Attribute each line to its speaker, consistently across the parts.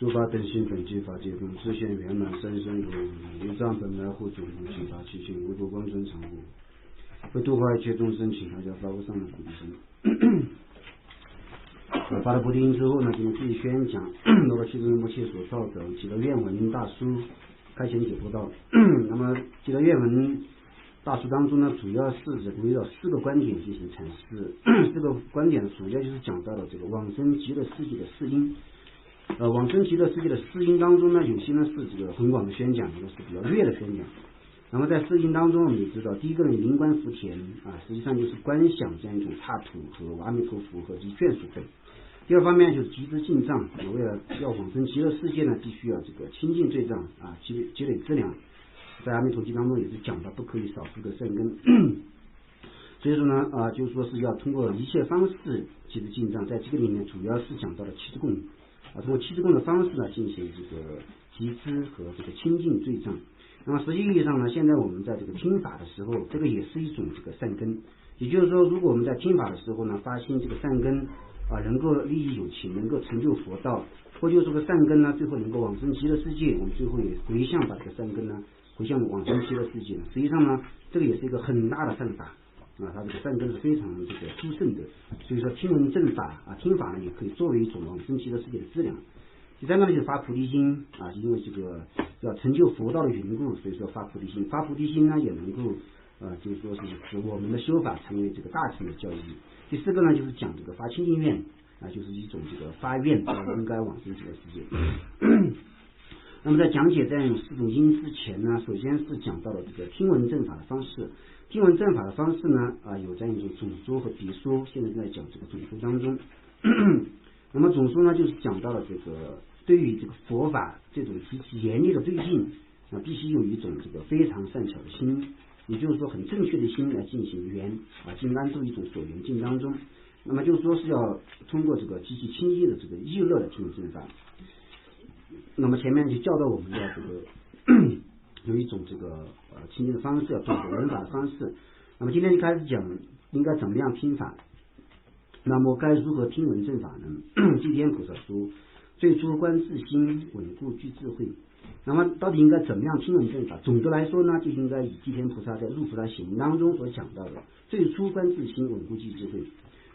Speaker 1: 诸法等性本具法界中，自现圆满三身如一藏本来护主无其法其性无多光真常无，为度化一切众生，请大家发挥上的菩提心。发了菩提心之后呢，今天继续宣讲那个七宗摩切所造的几个愿文大书开显解脱道。那么几个愿文大书当中呢，主要是围绕4个观点进行阐释。这个观点主要就是讲到了这个往生极乐世界的4因。往生极乐世界的4因当中呢，有些呢是这个很广的宣讲，有的是比较略的宣讲。那么在4因当中，我们也知道，第一个呢灵观福田实际上就是观想这样一种刹土和阿弥陀佛和其眷属等。第二方面就是集资进藏，为了要往生极乐世界呢，必须要这个清净罪障积累资粮。在阿弥陀经当中也是讲到不可以少4个善根。所以说呢就是说是要通过一切方式集资进藏，在这个里面主要是讲到了七支供通过七支供的方式呢进行这个集资和这个清净罪障。那么实际意义上呢，现在我们在这个听法的时候，这个也是一种这个善根。也就是说，如果我们在听法的时候呢，发现这个善根能够利益有情，能够成就佛道，或者这个善根呢，最后能够往生极乐世界，我们最后也回向把这个善根呢回向往生极乐世界。实际上呢，这个也是一个很大的善法它这个善根是非常这个殊胜的。所以说听闻正法听法呢也可以作为一种往生极乐世界的资粮。第三个呢就是发菩提心因为这个要成就佛道的缘故，所以说发菩提心。发菩提心呢也能够就是说是使我们的修法成为这个大乘的教义。第4个呢就是讲这个发清净愿就是一种这个发愿应该往生极乐世界。那么在讲解这样4种因之前呢，首先是讲到了这个听闻正法的方式。听闻正法的方式呢有这样一种总说和别说，现在在讲这个总说当中。那么总说呢就是讲到了这个对于这个佛法这种极其严厉的对境必须有一种这个非常善巧的心，也就是说很正确的心来进行缘进安住一种所缘境当中。那么就是说是要通过这个极其清晰的这个意乐的听闻正法。那么前面就教导我们要这个有一种这个清净的方式，要懂得闻法的方式。那么今天就开始讲应该怎么样听法。那么该如何听闻正法呢？寂天菩萨说，最初观自心，稳固具智慧。那么到底应该怎么样听闻正法？总的来说呢，就应该以寂天菩萨在入菩萨行当中所讲到的最初观自心，稳固具智慧。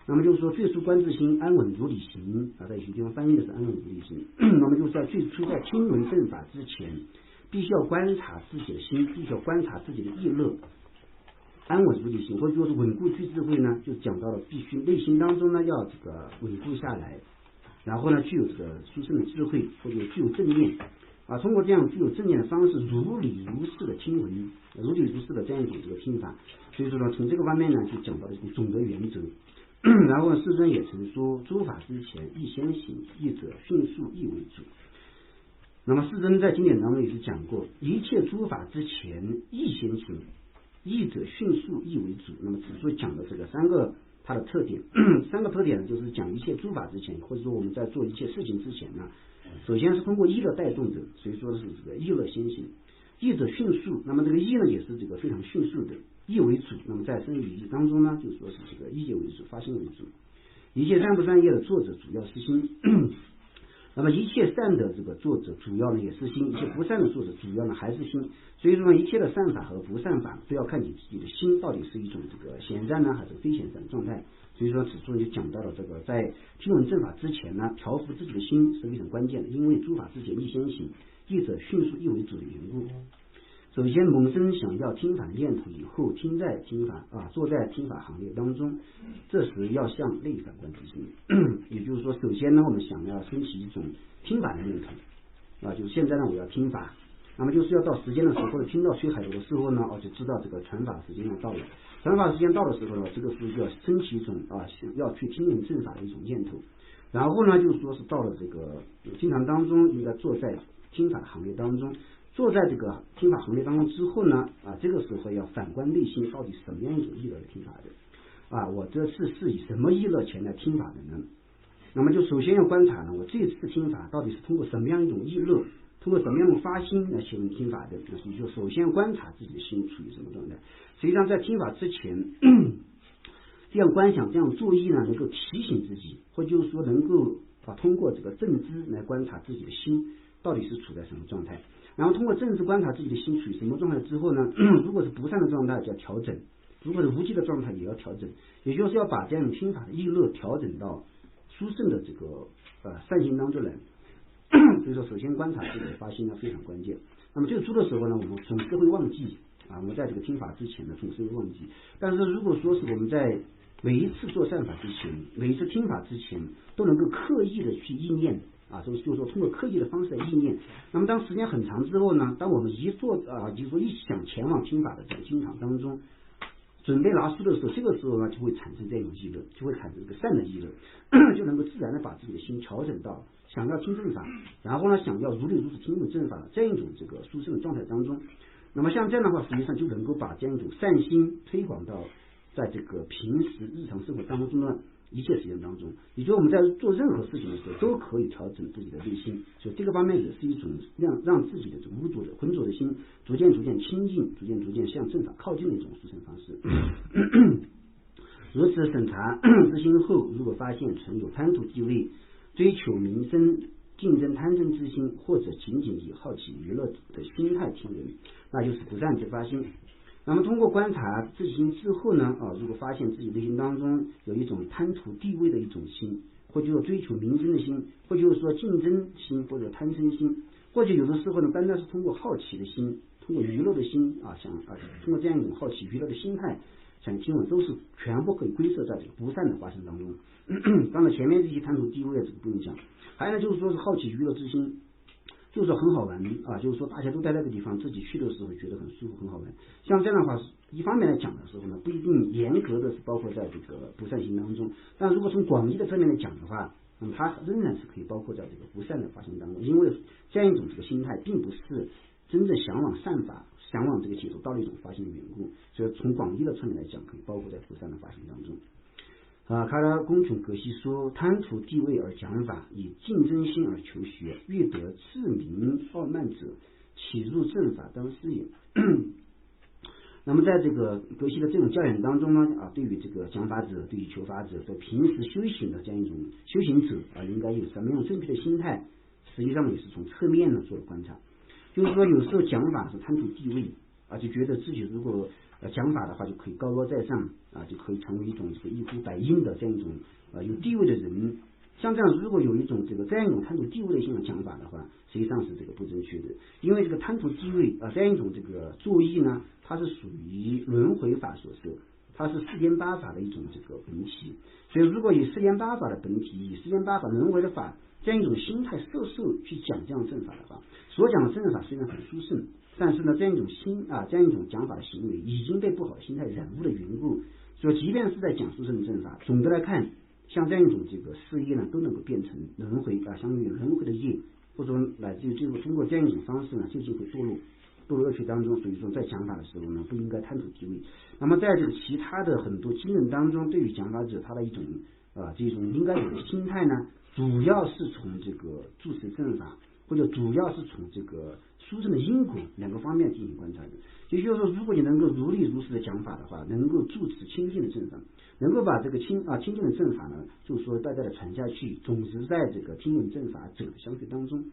Speaker 1: 那么就是说最初观自心，安稳如理行在有些地方翻译的是安稳如理行。那么就是在最初在听闻正法之前，必须要观察自己的心，必须要观察自己的意乐。安稳如理行，或者说是稳固具智慧呢，就讲到了必须内心当中呢要这个稳固下来，然后呢具有这个殊胜的智慧，或者具有正念通过这样具有正念的方式，如理如是的听闻，如理如是的这样一种这个听法。所以说呢，从这个方面呢就讲到了一种总的原则。然后世尊也曾说，诸法之前亦先行，义者迅速亦为主。那么世尊在经典当中也是讲过，一切诸法之前亦先行，义者迅速亦为主。那么此处讲的这个3个它的特点，3个特点呢，就是讲一切诸法之前，或者说我们在做一切事情之前呢，首先是通过意乐带动的，所以说是这个意乐先行。义者迅速，那么这个义呢也是这个非常迅速的，义为主。那么在生与义当中呢，就说是这个义为主，发心为主。一切善不善业的作者主要是心那么一切善的这个作者主要呢也是心，一切不善的作者主要呢还是心。所以说呢，一切的善法和不善法都要看你自己的心到底是一种这个显善呢还是非显善的状态。所以说此处就讲到了这个在听闻正法之前呢，调伏自己的心是非常关键的，因为诸法之前亦先行，义者迅速亦为主的缘故。首先萌生想要听法的念头以后，坐在听法行列当中，这时要向内反观自心。也就是说，首先呢我们想要升起一种听法的念头就是现在呢我要听法，那么就是要到时间的时候，或者听到吹海螺的时候呢就知道这个传法时间要到了。传法时间到的时候呢，这个时候就要升起一种要去听闻正法的一种念头。然后呢就是说是到了这个经常当中，应该坐在听法的行列当中。坐在这个听法行列当中之后呢这个时候要反观内心到底什么样一种意乐来听法的我这次是以什么意乐前来听法的呢？那么就首先要观察呢，我这次听法到底是通过什么样一种意乐，通过什么样的发心来行听法的。那所以就首先观察自己的心处于什么状态。实际上在听法之前这样观想这样作意呢，能够提醒自己，或就是说能够通过这个正知来观察自己的心到底是处在什么状态，然后通过正知观察自己的心处于什么状态之后呢，如果是不善的状态就要调整，如果是无记的状态也要调整，也就是要把这样听法的意乐调整到殊胜的这个善心当中来。所以说首先观察自己的发心呢非常关键。那么这个诸的时候呢，我们总是会忘记我们在这个听法之前呢总是会忘记，但是如果说是我们在每一次做善法之前，每一次听法之前都能够刻意的去意念就是说通过刻意的方式来意念，那么当时间很长之后呢，当我们就是说一想前往听法的这个经场当中准备拿书的时候，这个时候呢就会产生这种意乐，就会产生这个善的意乐，就能够自然的把自己的心调整到想要听正法，然后呢想要如理如实听闻正法的这样一种这个殊胜的状态当中。那么像这样的话，实际上就能够把这样一种善心推广到在这个平时日常生活当中的一切时间当中，也就是我们在做任何事情的时候都可以调整自己的内心，所以这个方面也是一种让自己的这个污浊的浑浊的心逐渐清净，逐渐向正法靠近的一种殊胜方式。如此审查之心后，如果发现存有贪图地位、追求名声、竞争贪嗔之心，或者仅仅以好奇娱乐的心态听闻，那就是不善之发心。那么通过观察自己心之后呢，如果发现自己内心当中有一种贪图地位的一种心，或者说追求名声的心，或者说竞争心，或者贪嗔心，或者有的时候呢，单单是通过好奇的心，通过娱乐的心通过这样一种好奇娱乐的心态想听闻，都是全部可以归摄在这个不善的发生当中。当然前面这些贪图地位这个不用讲，还有呢就是说是好奇娱乐之心，就是说很好玩就是说大家都待在这个地方，自己去的时候觉得很舒服很好玩。像这样的话，一方面来讲的时候呢，不一定严格的是包括在这个不善心当中，但如果从广义的侧面来讲的话，那么它仍然是可以包括在这个不善的发心当中，因为这样一种这个心态并不是真正向往善法、向往这个解脱道的一种发心的缘故，所以从广义的侧面来讲，可以包括在不善的发心当中。卡拉公琼格西说，贪图地位而讲法，以竞争心而求学，欲得自名傲慢者，岂入正法当师也。那么在这个格西的这种教养当中呢，对于这个讲法者、对于求法者，在平时修行的这样一种修行者应该有什么样正确的心态，实际上也是从侧面呢做了观察。就是说有时候讲法是贪图地位就觉得自己如果讲法的话就可以高高在上就可以成为一种这个一呼百应的这样一种有地位的人。像这样如果有一种这样一种贪图地位的性的讲法的话，实际上是这个不正确的，因为这个贪图地位这样一种这个作意呢，它是属于轮回法所设，它是世间八法的一种这个本体，所以如果以世间八法的本体，以世间八法轮回的法这样一种心态摄受去讲这样正法的话，所讲的正法虽然很殊胜，但是呢这样一种这样一种讲法的行为已经被不好的心态染污的缘故，所以即便是在讲殊胜的正法，总的来看像这样一种这个事业呢都能够变成轮回相当于轮回的业，或者说乃至于最后通过这样一种方式呢究竟会堕入恶趣当中。所以说在讲法的时候呢不应该贪图地位。那么在这个其他的很多经论当中，对于讲法者他的一种这种应该有的心态呢，主要是从这个住持正法，或者主要是从这个殊胜的因果两个方面进行观察的。也就是说，如果你能够如理如实的讲法的话，能够住持清净的正法，能够把这个清净的正法呢，就是说大家的传下去，总是在这个听闻正法者的相续当中，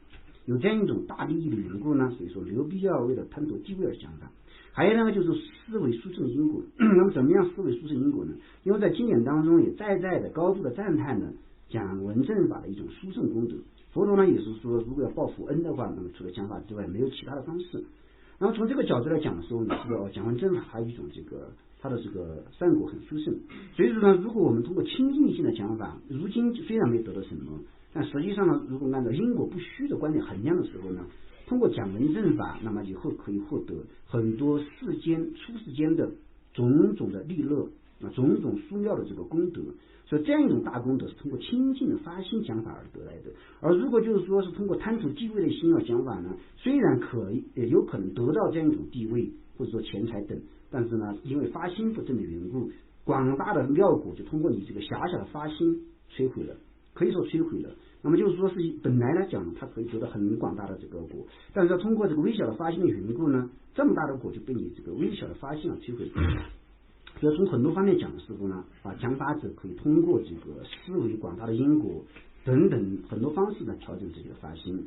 Speaker 1: 有这样一种大利益的缘故呢，所以说没有必要为了贪图地位而讲法。还有呢，就是思维殊胜的因果。那么怎么样思维殊胜因果呢？因为在经典当中也在的高度的赞叹呢讲闻正法的一种殊胜功德。佛陀呢也是说，如果要报佛恩的话，那么除了讲法之外没有其他的方式。然后从这个角度来讲的时候呢，这个讲闻正法还有一种这个它的这个善果很殊胜。所以说呢，如果我们通过亲近性的讲法，如今虽然没有得到什么，但实际上呢，如果按照因果不虚的观点衡量的时候呢，通过讲闻正法，那么以后可以获得很多出世间的种种的利乐种种殊妙的这个功德。所以这样一种大功德是通过清净的发心讲法而得来的。而如果就是说是通过贪图地位的心而讲法呢，虽然有可能得到这样一种地位或者说钱财等，但是呢因为发心不正的缘故，广大的妙果就通过你这个狭小的发心摧毁了，可以说摧毁了。那么就是说是本来来讲它可以得到很广大的这个果，但是通过这个微小的发心的缘故呢，这么大的果就被你这个微小的发心而摧毁了。所以从很多方面讲的时候呢讲法者可以通过这个思维广大的因果，等等很多方式来调整自己的发心。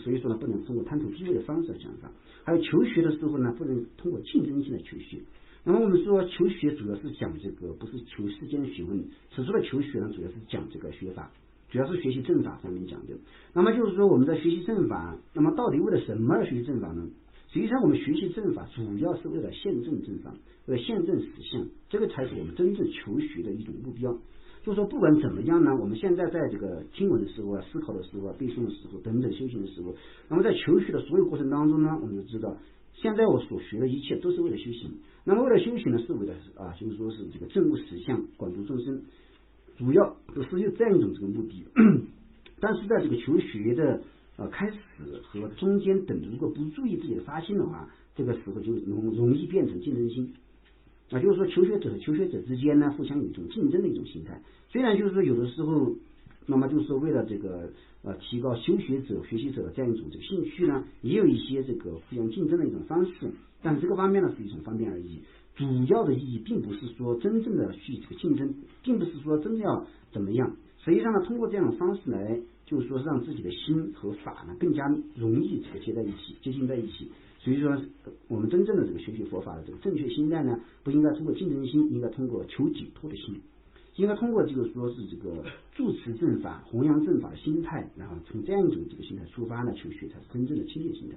Speaker 1: 所以说呢，不能通过贪图地位的方式来讲法。还有求学的时候呢，不能通过竞争性的求学。那么我们说求学主要是讲这个，不是求世间的学问。此处的求学呢，主要是讲这个学法，主要是学习正法上面讲的。那么就是说我们在学习正法，那么到底为了什么而学习正法呢？实际上我们学习正法主要是为了现证正法，为了现证实相，这个才是我们真正求学的一种目标。就是说不管怎么样呢，我们现在在这个听闻的时候啊，思考的时候啊，背诵的时候等等修行的时候，那么在求学的所有过程当中呢，我们就知道现在我所学的一切都是为了修行。那么为了修行呢，是为了就是说是这个证悟实相，广度众生，主要都是有这样一种这个目的。但是在这个求学的开始和中间等，如果不注意自己的发心的话，这个时候就容易变成竞争心。就是说求学者和求学者之间呢，互相有一种竞争的一种心态。虽然就是说有的时候，那么就是说为了这个提高修学者、学习者的这样一种这个兴趣呢，也有一些这个互相竞争的一种方式。但是这个方面呢是一种方便而已，主要的意义并不是说真正的去这个竞争，并不是说真的要怎么样。实际上呢，通过这样的方式来，就是说让自己的心和法呢更加容易这个接近在一起。所以说我们真正的这个学习佛法的这个正确心态呢，不应该通过竞争心，应该通过求解脱的心，应该通过就是说是这个住持正法、弘扬正法的心态，然后从这样一种这个心态出发呢，求学才是真正的清净心态。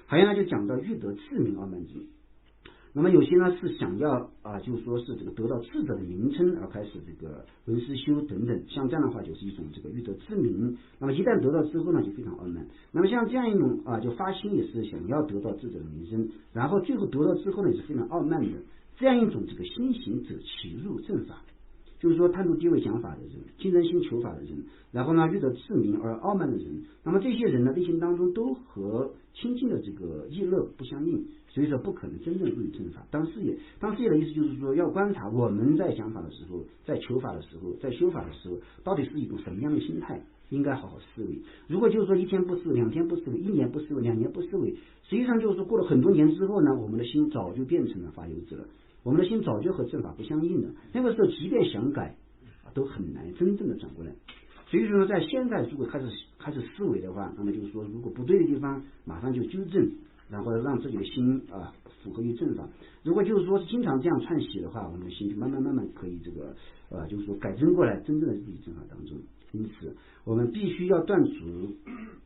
Speaker 1: 还有呢，就讲到欲得智名傲慢之。那么有些呢是想要就是说是这个得到智者的名称而开始这个闻思修等等，像这样的话就是一种这个欲得智名。那么一旦得到之后呢，就非常傲慢。那么像这样一种就发心也是想要得到智者的名声，然后最后得到之后呢，也是非常傲慢的。这样一种这个心行者起入正法，就是说贪图地位讲法的人，竞争心求法的人，然后呢欲得智名而傲慢的人，那么这些人呢内心当中都和清净的这个意乐不相应，所以说不可能真正入于正法。当事业的意思就是说，要观察我们在讲法的时候，在求法的时候，在修法的时候，到底是一种什么样的心态，应该好好思维。如果就是说一天不思维，2天不思维，1年不思维，2年不思维，实际上就是说过了很多年之后呢，我们的心早就变成了法由子了，我们的心早就和正法不相应了。那个时候即便想改都很难真正的转过来。所以说在现在如果开始思维的话，那么就是说如果不对的地方马上就纠正，然后让自己的心符合于正法。如果就是说是经常这样串习的话，我们的心就慢慢可以这个就是说改正过来，真正的入于正法当中。因此我们必须要断除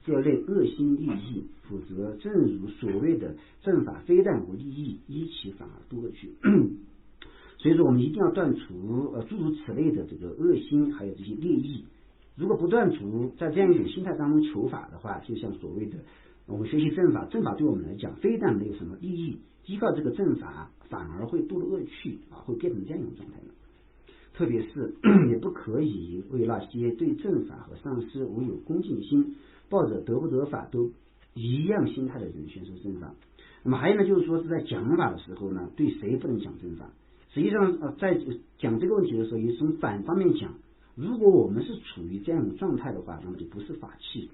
Speaker 1: 这类恶心利益，否则正如所谓的正法非但无利益，依其反而多去。所以说我们一定要断除诸如此类的这个恶心，还有这些利益。如果不断除在这样一种心态当中求法的话，就像所谓的我们学习正法，正法对我们来讲非但没有什么利益，依靠这个正法反而会堕入恶趣会变成这样一种状态了。特别是也不可以为那些对正法和上师无有恭敬心，抱着得不得法都一样心态的人宣说正法。那么还有呢，就是说是在讲法的时候呢，对谁不能讲正法。实际上在讲这个问题的时候，也是从反方面讲。如果我们是处于这样一种状态的话，那么就不是法器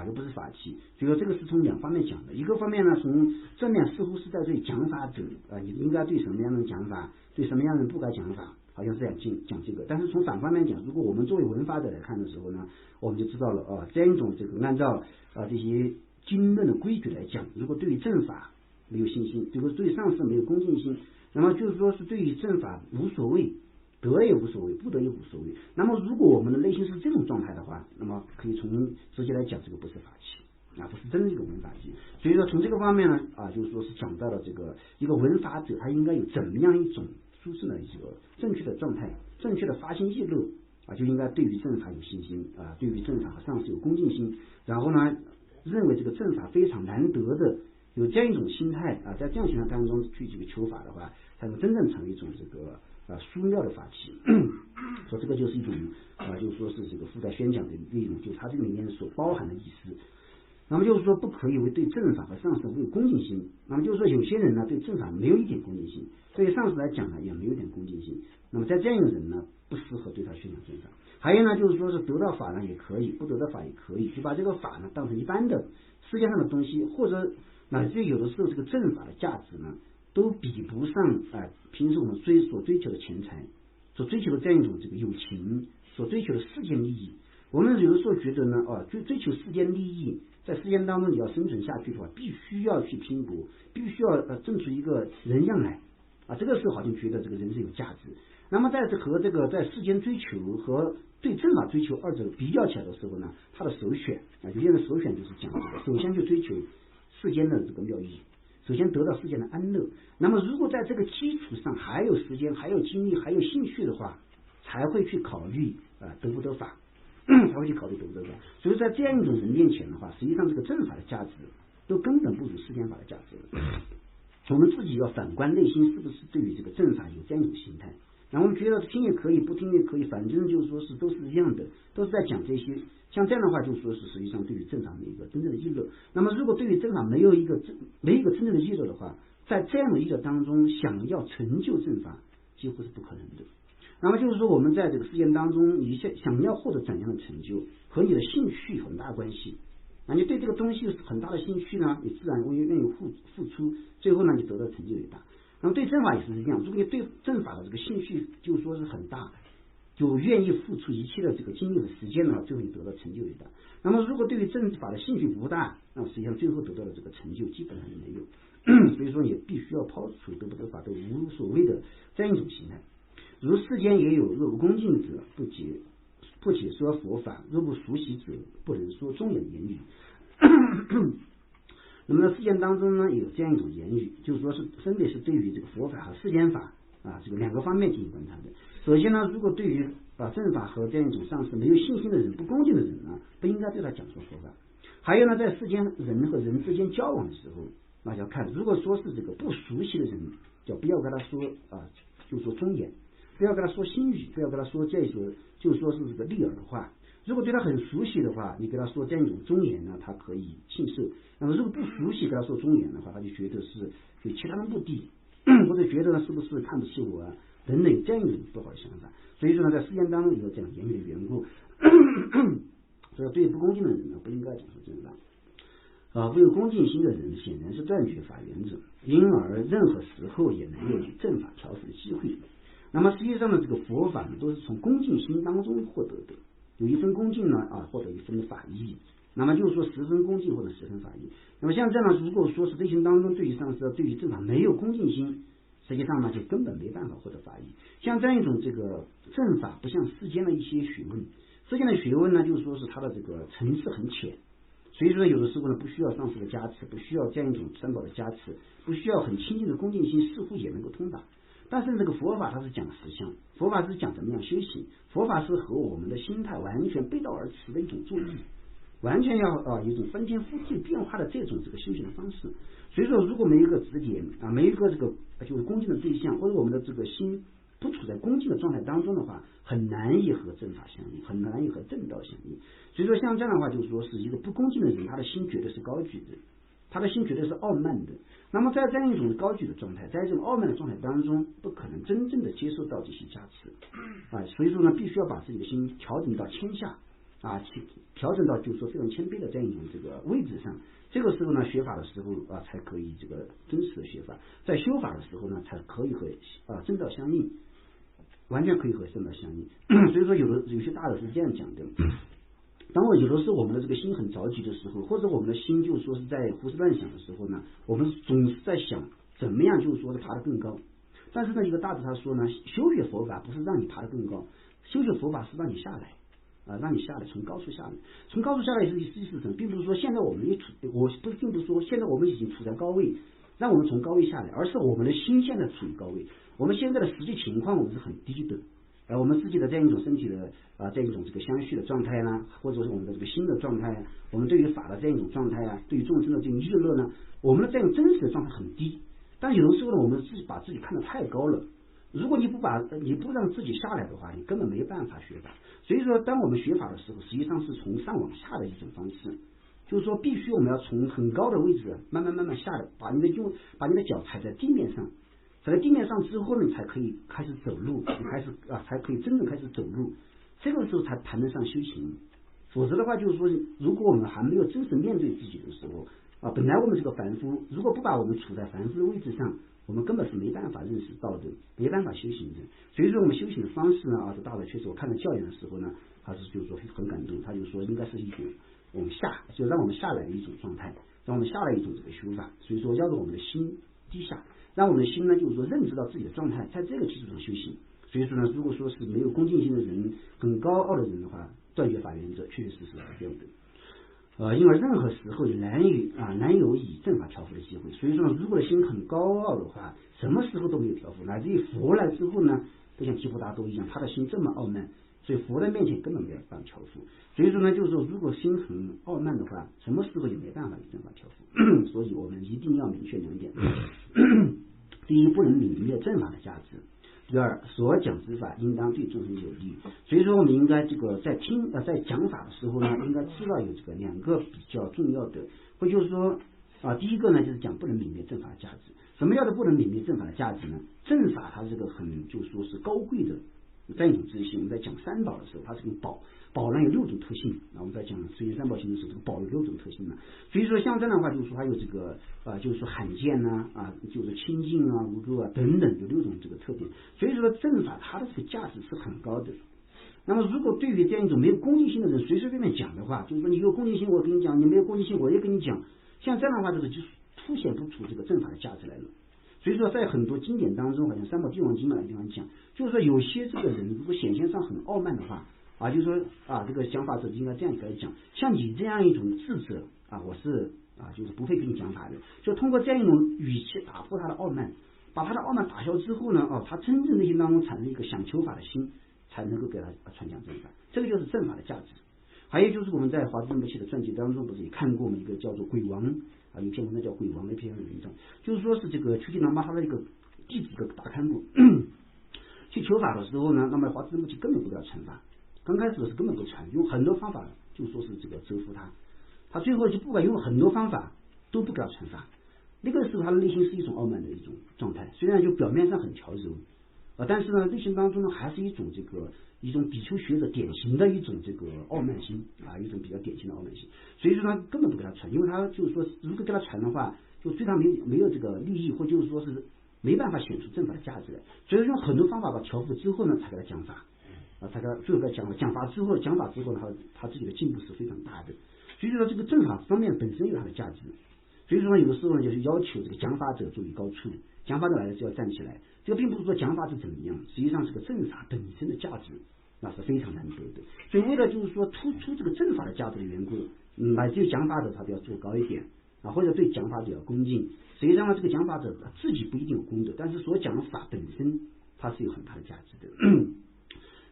Speaker 1: 就不是法器。所以说这个是从2方面讲的。一个方面呢，从正面似乎是在对讲法者你应该对什么样的讲法，对什么样的不该讲法，好像是讲这个。但是从反方面讲，如果我们作为闻法者来看的时候呢，我们就知道了这样一种这个按照这些经论的规矩来讲，如果对于正法没有信心，如果对上师没有恭敬心，那么就是说是对于正法无所谓，得也无所谓，不得也无所谓。那么如果我们的内心是这种状态的话，那么可以从直接来讲，这个不是法器不是真正的一个闻法器。所以说从这个方面呢就是说是讲到了这个一个闻法者他应该有怎么样一种殊胜的一个正确的状态，正确的发心意乐就应该对于正法有信心对于正法和上师有恭敬心，然后呢认为这个正法非常难得的，有这样一种心态在这样心态当中去这个求法的话，才能真正成为一种这个殊妙的法器。说这个就是一种就是说是这个附带宣讲的内容，就是它这个里面所包含的意思。那么就是说不可以为对正法和上师没有恭敬心。那么就是说有些人呢对正法没有一点恭敬心，对上师来讲呢也没有一点恭敬心，那么在这样一个人呢不适合对他宣讲正法。还有呢就是说是得到法呢也可以，不得到法也可以，就把这个法呢当成一般的世界上的东西，或者乃至于有的时候这个正法的价值呢都比不上平时我们所追求的钱财，所追求的这样一种这个友情，所追求的世间利益。我们有的时候觉得呢，追求世间利益，在世间当中你要生存下去的话，必须要去拼搏，必须要挣出一个人样来这个时候好像觉得这个人是有价值。那么在在世间追求和对正法追求二者比较起来的时候呢，他的首选有些人首选就是讲这个，首先就追求世间的这个妙义，首先得到世间的安乐。那么如果在这个基础上还有时间，还有精力，还有兴趣的话，才会去考虑得不得法，才会去考虑得不得法。所以在这样一种人面前的话，实际上这个正法的价值都根本不如世间法的价值了。我们自己要反观内心，是不是对于这个正法有这样一种心态？然后我们觉得听也可以，不听也可以，反正就是说是都是一样的，都是在讲这些。像这样的话，就说是实际上对于正法没有一个真正的意乐。那么如果对于正法没有一个真正的意乐的话，在这样的意乐当中，想要成就正法几乎是不可能的。那么就是说，我们在这个世界当中，你想要获得怎样的成就，和你的兴趣有很大关系。你对这个东西有很大的兴趣呢，你自然会愿意付出，最后呢，你得到成就也大。那么对正法也是一样，如果你对正法的这个兴趣就说是很大，就愿意付出一切的这个精力和时间呢，最后你得到成就也大。那么如果对于正法的兴趣不大，那么实际上最后得到的这个成就基本上就没有。所以说你必须要抛除得不得法都无所谓的这样一种心态。如世间也有若不恭敬者不解说佛法，若不熟悉者不能说中言语。那么在世间当中呢，有这样一种言语，就是说是分别是对于这个佛法和世间法这个两个方面进行观察的。首先呢，如果对于正法和这样一种上师没有信心的人、不恭敬的人呢，不应该对他讲说佛法。还有呢，在世间人和人之间交往的时候，那要看，如果说是这个不熟悉的人，就不要跟他说就说忠言，不要跟他说心语，不要跟他说这些就说是这个利耳的话。如果对他很熟悉的话，你跟他说这样一种忠言呢，他可以信受。那么如果不熟悉跟他说忠言的话，他就觉得是有其他的目的，或者觉得是不是看不起我等等这样一种不好的想法。所以说呢，在世间当中有这样言语的缘故，所以对不恭敬的人呢，不应该讲说正法。没有恭敬心的人显然是断绝法源者，因而任何时候也能有正法调伏的机会。那么实际上呢，这个佛法呢，都是从恭敬心当中获得的。有一分恭敬呢获得一分的法益，那么就是说10分恭敬或者10分法益。那么像这样，如果说是内心当中对于上师对于正法没有恭敬心，实际上呢就根本没办法获得法益。像这样一种这个正法不像世间的一些学问，世间的学问呢就是说是它的这个层次很浅，所以说有的时候呢不需要上师的加持，不需要这样一种三宝的加持，不需要很亲近的恭敬心，似乎也能够通达。但是这个佛法它是讲实相，佛法是讲怎么样修行，佛法是和我们的心态完全背道而驰的一种作用，完全要有一种翻天覆地变化的这个修行的方式。所以说如果没有一个指点没有一个这个就是恭敬的对象，或者我们的这个心不处在恭敬的状态当中的话，很难以和正法相应，很难以和正道相应。所以说像这样的话，就是说是一个不恭敬的人，他的心绝对是高举的，他的心绝对是傲慢的。那么在这样一种高举的状态，在这种傲慢的状态当中，不可能真正的接受到这些加持所以说呢，必须要把自己的心调整到谦下调整到就是说非常谦卑的这样一种这个位置上。这个时候呢，学法的时候才可以这个真实的学法，在修法的时候呢，才可以和正道相应，完全可以和正道相应。所以说有些大的是这样讲的。当有的时候我们的这个心很着急的时候，或者我们的心就是说是在胡思乱想的时候呢，我们总是在想怎么样就是说是爬得更高。但是呢，一个大师他说呢，修学佛法不是让你爬得更高，修学佛法是让你下来让你下来，从高处下来。从高处下来是什么？并不是说现在我们并不是说现在我们已经处在高位，让我们从高位下来，而是我们的心现在处于高位。我们现在的实际情况我们是很低的。我们自己的这样一种身体的这样一种这个相续的状态呢，或者是我们的这个心的状态，我们对于法的这样一种状态对于众生的这种意乐呢，我们的这样真实的状态很低。但有的时候呢，我们自己把自己看得太高了。如果你不让自己下来的话，你根本没办法学法。所以说，当我们学法的时候，实际上是从上往下的一种方式，就是说必须我们要从很高的位置慢慢下来，把你的脚踩在地面上。在地面上之后呢，你才可以开始走路，才可以真正开始走路。这个时候才谈得上修行。否则的话，就是说，如果我们还没有真实面对自己的时候本来我们这个凡夫，如果不把我们处在凡夫的位置上，我们根本是没办法认识道德，没办法修行的。所以说我们修行的方式呢，这大的确实我看到教员的时候呢，他是就是说很感动，他就说应该是一种我们就让我们下来的一种状态，让我们下来一种这个修法。所以说要让我们的心低下，让我们的心呢就是说认知到自己的状态，在这个基础上修行。所以说呢，如果说是没有恭敬心的人，很高傲的人的话，断绝法原则确确实实是这样的。因为任何时候也难有以正法调伏的机会。所以说，如果心很高傲的话，什么时候都没有调伏，乃至于佛来之后呢，都像吉普达多一样，他的心这么傲慢，所以佛的面前根本没有办法调伏。所以说呢，就是说，如果心很傲慢的话，什么时候也没办法以正法调伏。所以我们一定要明确两点：第一，不能泯灭正法的价值。第二，所讲之法应当对众生有利。所以说我们应该这个在讲法的时候呢，应该知道有这个两个比较重要的，或就是说第一个呢就是讲不能泯灭正法的价值。什么叫做不能泯灭正法的价值呢？正法它是个很就是说是高贵的这样一种自信。我们在讲三宝的时候，它是个宝呢有6种特性，我们在讲随缘三宝行的时候，这个宝有6种特性呢。所以说像这样的话，就是说还有这个就是说罕见就是清净无垢等等，有6种这个特点。所以说正法它的这个价值是很高的。那么如果对于这样一种没有恭敬心的人随随便便讲的话，就是说你有恭敬心我跟你讲，你没有恭敬心我也跟你讲，像这样的话就凸显不出这个正法的价值来了。所以说在很多经典当中，好像三宝帝王经那个地方讲，就是说有些这个人如果显现上很傲慢的话就是说这个讲法者应该这样开始讲，像你这样一种智者我是就是不会跟你讲法的，就通过这样一种语气打破他的傲慢，把他的傲慢打消之后呢他真正内心当中产生一个想求法的心，才能够给他传讲正法。这个就是正法的价值。还有就是我们在华兹仁波切的传记当中不是也看过一个叫做鬼王有篇文章叫鬼王的一篇文章，就是说是这个丘吉喇嘛他的一个弟子的大堪布去求法的时候呢，那么华兹仁波切根本不给他传法，刚开始是根本不传，用很多方法就说是这个折服他最后就不管用很多方法都不给他传法。那个时候他的内心是一种傲慢的一种状态，虽然就表面上很调柔但是呢内心当中呢还是一种比丘学者典型的一种这个傲慢心一种比较典型的傲慢心。所以说他根本不给他传，因为他就是说如果给他传的话，就对他没有这个利益，或就是说是没办法显出正法的价值来。所以用很多方法把调伏之后呢，才给他讲法他最后给他讲法之后呢，他自己的进步是非常大的。所以说这个正法方面本身有它的价值。所以说有的时候呢，就是要求这个讲法者注意高处，讲法者来了就要站起来。这个并不是说讲法者怎么样，实际上这个正法本身的价值那是非常难得的。所以为了就是说突出这个正法的价值的缘故，乃至于讲法者他都要做高一点或者对讲法者要恭敬。实际上呢，这个讲法者自己不一定有功德，但是所讲的法本身它是有很大的价值的。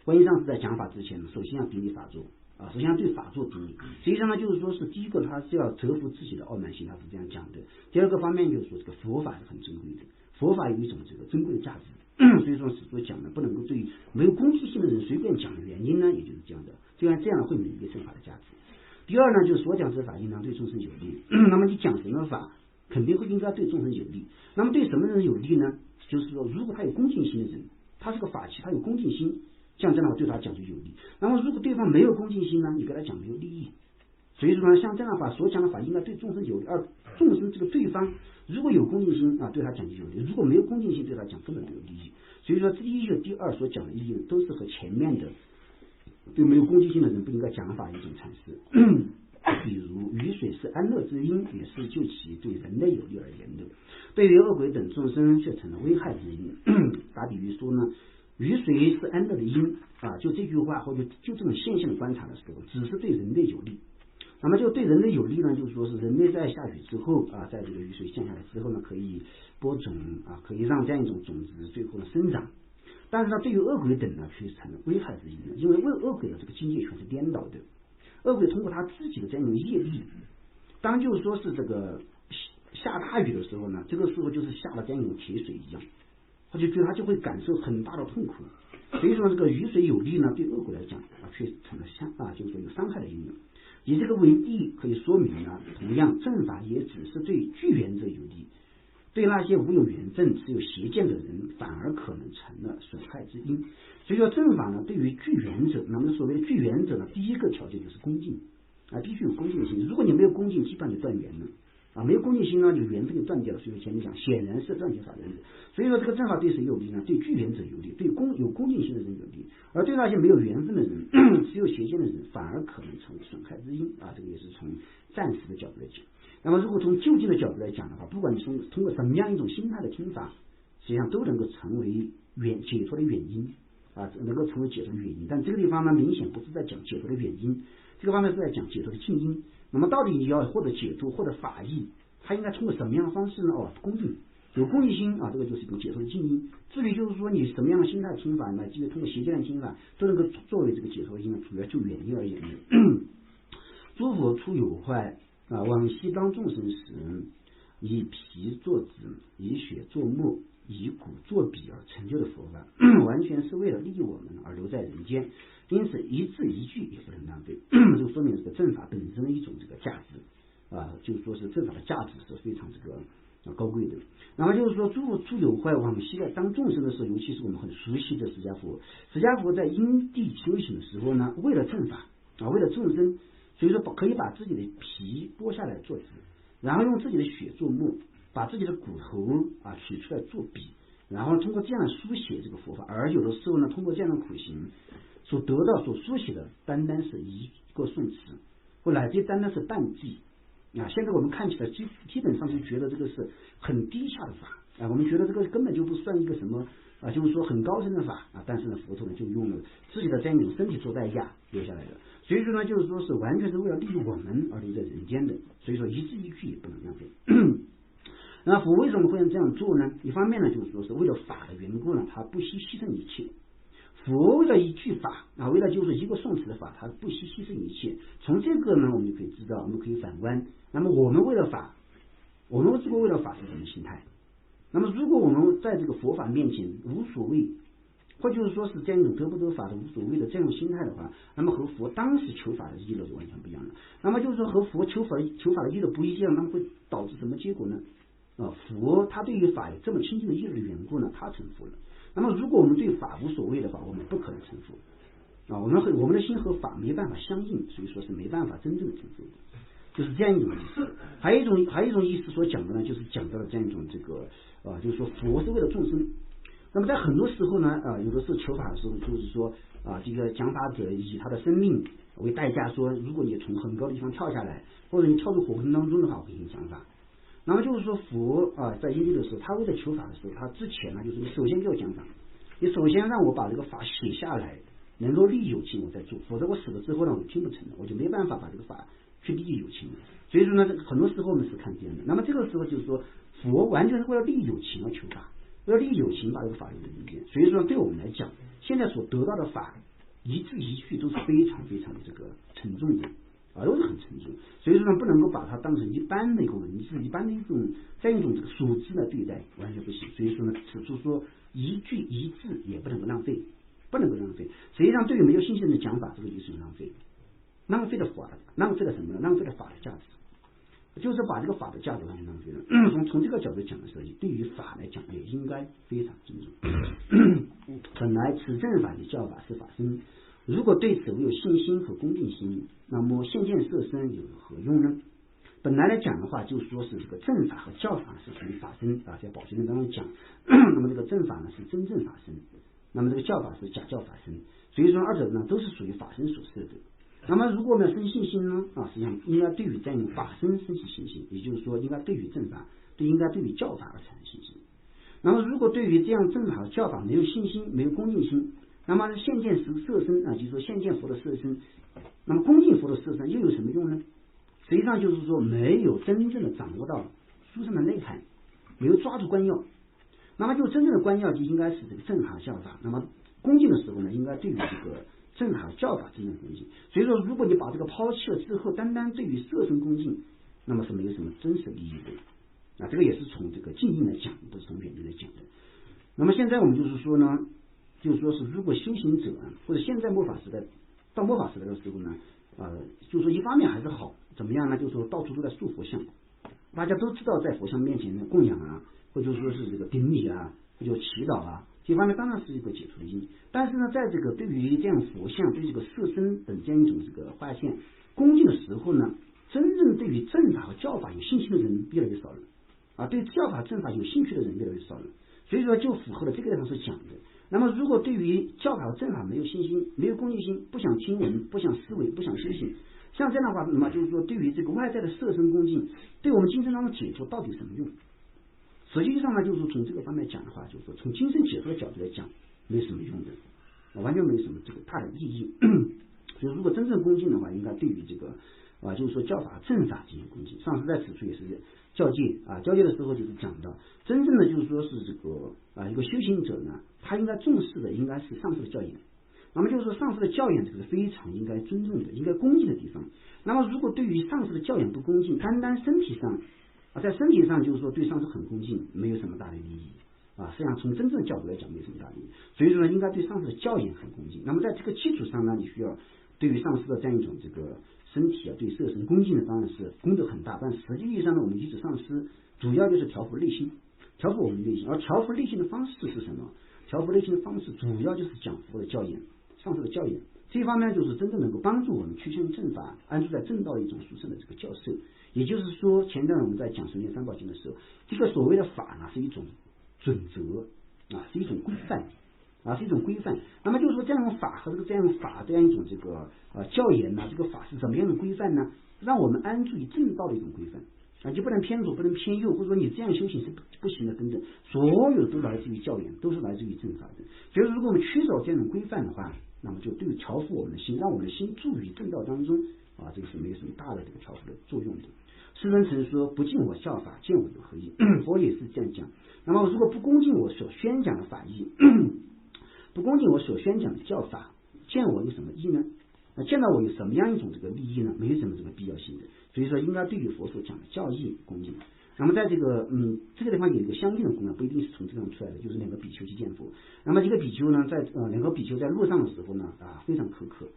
Speaker 1: 观音上师在讲法之前，首先要比拟法座首先要对法做比拟。实际上呢，就是说是第一个他是要折服自己的傲慢心，他是这样讲的。第二个方面就是说这个佛法是很珍贵的，佛法有一种这个珍贵的价值。所以说始终讲的不能够对于没有攻击性的人随便讲的原因呢，也就是这样的，这样会泯灭正法的价值。第二呢，就是所讲之法应当对众生有利。那么你讲什么法肯定会应该对众生有利。那么对什么人有利呢？就是说如果他有恭敬心的人，他是个法器，他有恭敬心，像这样的话对他讲就有利。那么如果对方没有恭敬心呢，你给他讲没有利益。所以说呢，像这样的话所讲的法应该对众生有利，而众生这个对方如果有恭敬心对他讲就有利，如果没有恭敬心对他讲根本没有利益。所以说第一和第二所讲的意义都是和前面的对没有恭敬心的人不应该讲法一种阐释。比如雨水是安乐之因，也是就其对人类有利而言的，对于恶鬼等众生却成了危害之因。打比喻说呢，雨水是安乐的因就这句话或者就这种现象的观察的时候，只是对人类有利。那么就对人类有利呢，就是说是人类在下雨之后在这个雨水降下来之后呢，可以播种可以让这样一种种子最后呢生长。但是呢，对于恶鬼等呢，却成了危害之因，因为恶鬼的这个境界全是颠倒的。恶鬼通过他自己的这样一种业力，当就是说是这个下大雨的时候呢，这个时候就是下了这样一种铁水一样，他就会感受很大的痛苦。所以说这个雨水有利呢，对恶鬼来讲却成了就是说有伤害的因缘。以这个为例，可以说明同样正法也只是对具缘者有利，对那些无有缘正只有邪见的人反而可能成了损害之因。所以说正法呢，对于具缘者，那么所谓的具缘者呢，第一个条件就是恭敬必须有恭敬心。如果你没有恭敬，基本上就断缘了。啊，没有恭敬心呢，就缘分就断掉了。所以前面讲，显然是断绝法的人。所以说这个正法对谁有利呢？对具缘者有利，对有恭敬心的人有利，而对那些没有缘分的人，只有邪见的人，反而可能成为损害之因啊。这个也是从暂时的角度来讲。那么如果从就近的角度来讲的话，不管你通过什么样一种心态的听法，实际上都能够成为解脱的原因啊，能够成为解脱的原因。但这个地方呢，明显不是在讲解脱的原因，这个方面是在讲解脱的静因。那么到底你要获得解脱，获得法益，它应该通过什么样的方式呢？恭敬，有恭敬心啊，这个就是一种解脱的静因。至于就是说你什么样的心态听法呢？即使通过邪见的听法，都能够作为这个解脱的因，主要就原因而言呢。诸佛出有坏啊，往昔当众生时，以皮做纸，以血做墨，以骨做笔而成就的佛法，完全是为了利益我们而留在人间。因此一字一句也不能浪费，就说明这个正法本身的一种这个价值啊，就是说是正法的价值是非常这个高贵的。那么就是说诸佛出有坏，往昔在当众生的时候，尤其是我们很熟悉的释迦佛，释迦佛在因地修行的时候呢，为了正法啊，为了众生，所以说可以把自己的皮剥下来做纸，然后用自己的血做墨，把自己的骨头啊取出来做笔，然后通过这样书写这个佛法。而有的时候呢，通过这样的苦行所得到所书写的单单是一个宋词，或乃至单单是半句啊。现在我们看起来基本上就觉得这个是很低下的法啊，我们觉得这个根本就不算一个什么啊，就是说很高深的法啊。但是呢，佛陀呢就用了自己的这样一种身体做代价留下来的。所以说呢，就是说是完全是为了利益我们而留在人间的。所以说一字一句也不能浪费。那佛为什么会这样做呢？一方面呢，就是说是为了法的缘故呢，他不惜牺牲一切。佛为了一句法啊，为了就是一个宋词的法，他不惜牺牲一切。从这个呢，我们就可以知道，我们可以反观。那么我们为了法，我们如果为了法是什么心态？那么如果我们在这个佛法面前无所谓，或就是说是这样一种得不得法的无所谓的这样心态的话，那么和佛当时求法的意乐就完全不一样了。那么就是说和佛求法的意乐不一样，那么会导致什么结果呢？佛他对于法有这么清净的意乐的缘故呢，他成佛了。那么如果我们对法无所谓的话，我们不可能成佛啊。我们的心和法没办法相应，所以说是没办法真正的成佛的，就是这样一种意思。还有一种意思所讲的呢，就是讲到了这样一种这个就是说佛是为了众生。那么在很多时候呢有的时候求法的时候，就是说这个讲法者以他的生命为代价，说如果你从很高的地方跳下来，或者你跳入火坑当中的话，我给你讲法。那么就是说佛在因地的时候，他为了求法的时候，他之前呢就是你首先给我讲法，你首先让我把这个法写下来，能够利益有情我再做，否则我死了之后呢，我就听不成了，我就没办法把这个法去利益有情。所以说呢，很多时候我们是看这样的。那么这个时候就是说佛完全是为了利益有情而求法，为了利益有情把这个法律的理解。所以说对我们来讲，现在所得到的法一字一句都是非常非常的这个沉重的都是很沉重。所以说呢，不能够把它当成一般的一个文字，一般的一种这样一种这个数字来对待，完全不行。所以说呢，此处说一句一字也不能够浪费，不能够浪费。实际上对于没有信心的讲法，这个就是浪费，浪费了法，浪费了什么呢？浪费了法的价值，就是把这个法的价值完全浪费了。从这个角度讲的时候，对于法来讲也应该非常尊重。本来此正法的教法是法身，如果对此没有信心和恭敬心，那么现见色身有何用呢？本来来讲的话，就说是这个正法和教法是属于法身在宝训论当中讲，那么这个正法呢是真正法身，那么这个教法是假教法身，所以说二者呢都是属于法身所设的。那么如果我们要生信心呢实际上应该对于这样一种法身生起信心，也就是说应该对于正法应该对于教法而产生信心。那么如果对于这样正法和教法没有信心，没有恭敬心，那么现见色身就是说现见佛的色身，那么恭敬佛的色身又有什么用呢？实际上就是说没有真正的掌握到书上的内涵，没有抓住关要。那么就真正的关要就应该是这个正法教法。那么恭敬的时候呢，应该对于这个正法教法真正恭敬。所以说如果你把这个抛弃了之后，单单对于色身恭敬，那么是没有什么真实的意义的这个也是从这个近因来讲，不是从远因来讲的。那么现在我们就是说呢，就是说是如果修行者或者现在末法时代到末法时代的时候呢就是说一方面还是好，怎么样呢？就是说到处都在塑佛像，大家都知道在佛像面前的供养或者说是这个顶礼或者祈祷这方面当然是一个解脱的因。但是呢，在这个对于这样佛像对这个色身等这样一种这个化现恭敬的时候呢，真正对于正法和教法有信心的人越来越少了啊，对教法正法有兴趣的人越来越少了，所以说就符合了这个地方所讲的。那么如果对于教法和正法没有信心，没有恭敬心，不想听闻，不想思维，不想修行，像这样的话，那么就是说对于这个外在的色身恭敬，对我们精神当中解脱到底有什么用？实际上呢，就是说从这个方面讲的话，就是说从精神解脱的角度来讲，没什么用的，完全没什么这个大的意义。所以如果真正恭敬的话，应该对于这个就是说教法正法进行恭敬。上次在此处也是教诫教诫的时候就是讲到，真正的就是说是这个一个修行者呢，他应该重视的应该是上师的教言。那么就是说上师的教言，这个是非常应该尊重的，应该恭敬的地方。那么如果对于上师的教言不恭敬，单单身体上在身体上就是说对上师很恭敬，没有什么大的利益实际上从真正的角度来讲没什么大利益。所以说呢，应该对上师的教言很恭敬。那么在这个基础上呢，你需要对于上师的这样一种这个身体对色身恭敬的，当然是功德很大，但实际意义上呢，我们依止上师主要就是调伏内心，调伏我们内心。而调伏内心的方式是什么？调伏内心的方式主要就是讲佛的教言，上师的教言。这一方面就是真正能够帮助我们趋向正法，安住在正道的一种殊胜的这个教授。也就是说，前段我们在讲十念三宝经的时候，这个所谓的法呢，是一种准则是一种规范是一种规范。那么就是说，这样的法和这样法这样一种这个教言呢，这个法是怎么样的规范呢？让我们安住于正道的一种规范就不能偏左，不能偏右，或者说你这样修行是不行的等等，所有都来自于教言，都是来自于正法的。所以如果我们缺少这样的规范的话，那么就对于调伏我们的心，让我们的心住于正道当中这个是没有什么大的这个调伏的作用的。世尊曾说，不敬我教法，见我有何益？佛也是这样讲。那么如果不恭敬我所宣讲的法义，不恭敬我所宣讲的教法，见我有什么益呢？见到我有什么样一种这个利益呢？没有什么这个必要性的。所以说应该对于佛所讲的教义恭敬。那么在这个这个地方有一个相应的公案，不一定是从这样出来的，就是两个比丘去见佛。那么一个比丘呢，在两个比丘在路上的时候呢非常口渴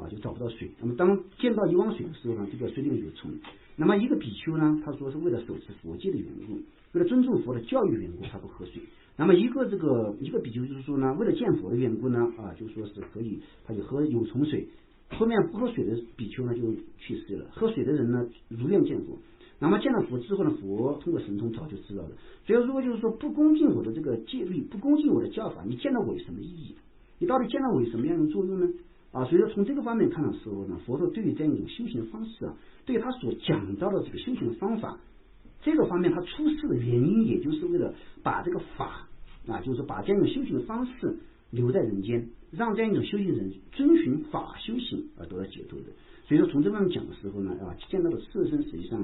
Speaker 1: 就找不到水。那么当见到一汪水的时候呢，这个水里面有虫。那么一个比丘呢，他说是为了守持佛戒的缘故，为了尊重佛的教育缘故，他不喝水。那么一个比丘就是说呢，为了见佛的缘故呢就说是可以，他就喝有虫水。后面不喝水的比丘呢就去世了，喝水的人呢如愿见佛。那么见了佛之后呢，佛通过神通早就知道了。所以如果就是说不恭敬我的这个戒律，不恭敬我的教法，你见到我有什么意义？你到底见到我有什么样的作用呢？所以说从这个方面看的时候呢，佛说对于这样一种修行的方式对于他所讲到的这个修行的方法，这个方面他出世的原因，也就是为了把这个法就是把这样一种修行的方式留在人间，让这样一种修行人遵循法修行而得到解脱的。所以说从这方面讲的时候呢见到的色身实际上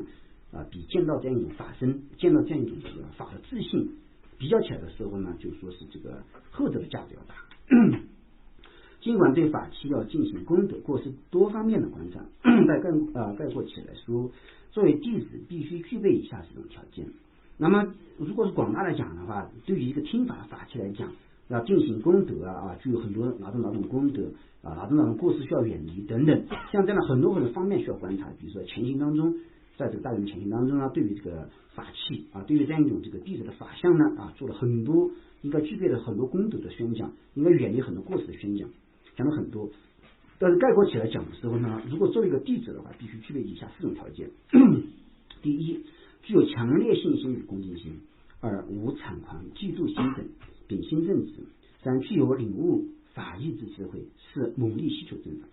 Speaker 1: 比见到这样一种法身，见到这样一种这个法的自信比较起来的时候呢，就说是这个后者的价值要大。尽管对法器要进行功德，过是多方面的观察，概括起来说，作为弟子必须具备以下4种条件。那么如果是广大来讲的话，对于一个听法的法器来讲，要进行功德具有很多哪种功德哪种过失需要远离等等，像这样的很多方面需要观察。比如说前行当中，在这个大圆前行当中对于这个法器对于这样一种这个弟子的法相呢做了很多应该具备了很多功德的宣讲，应该远离很多过失的宣讲，讲了很多。但是概括起来讲的时候呢，如果作为一个弟子的话，必须具备以下4种条件。第一，具有强烈信心与恭敬心；2，无谄狂、嫉妒心等，秉心正直；3，具有领悟法义之智慧；4，猛力希求正法。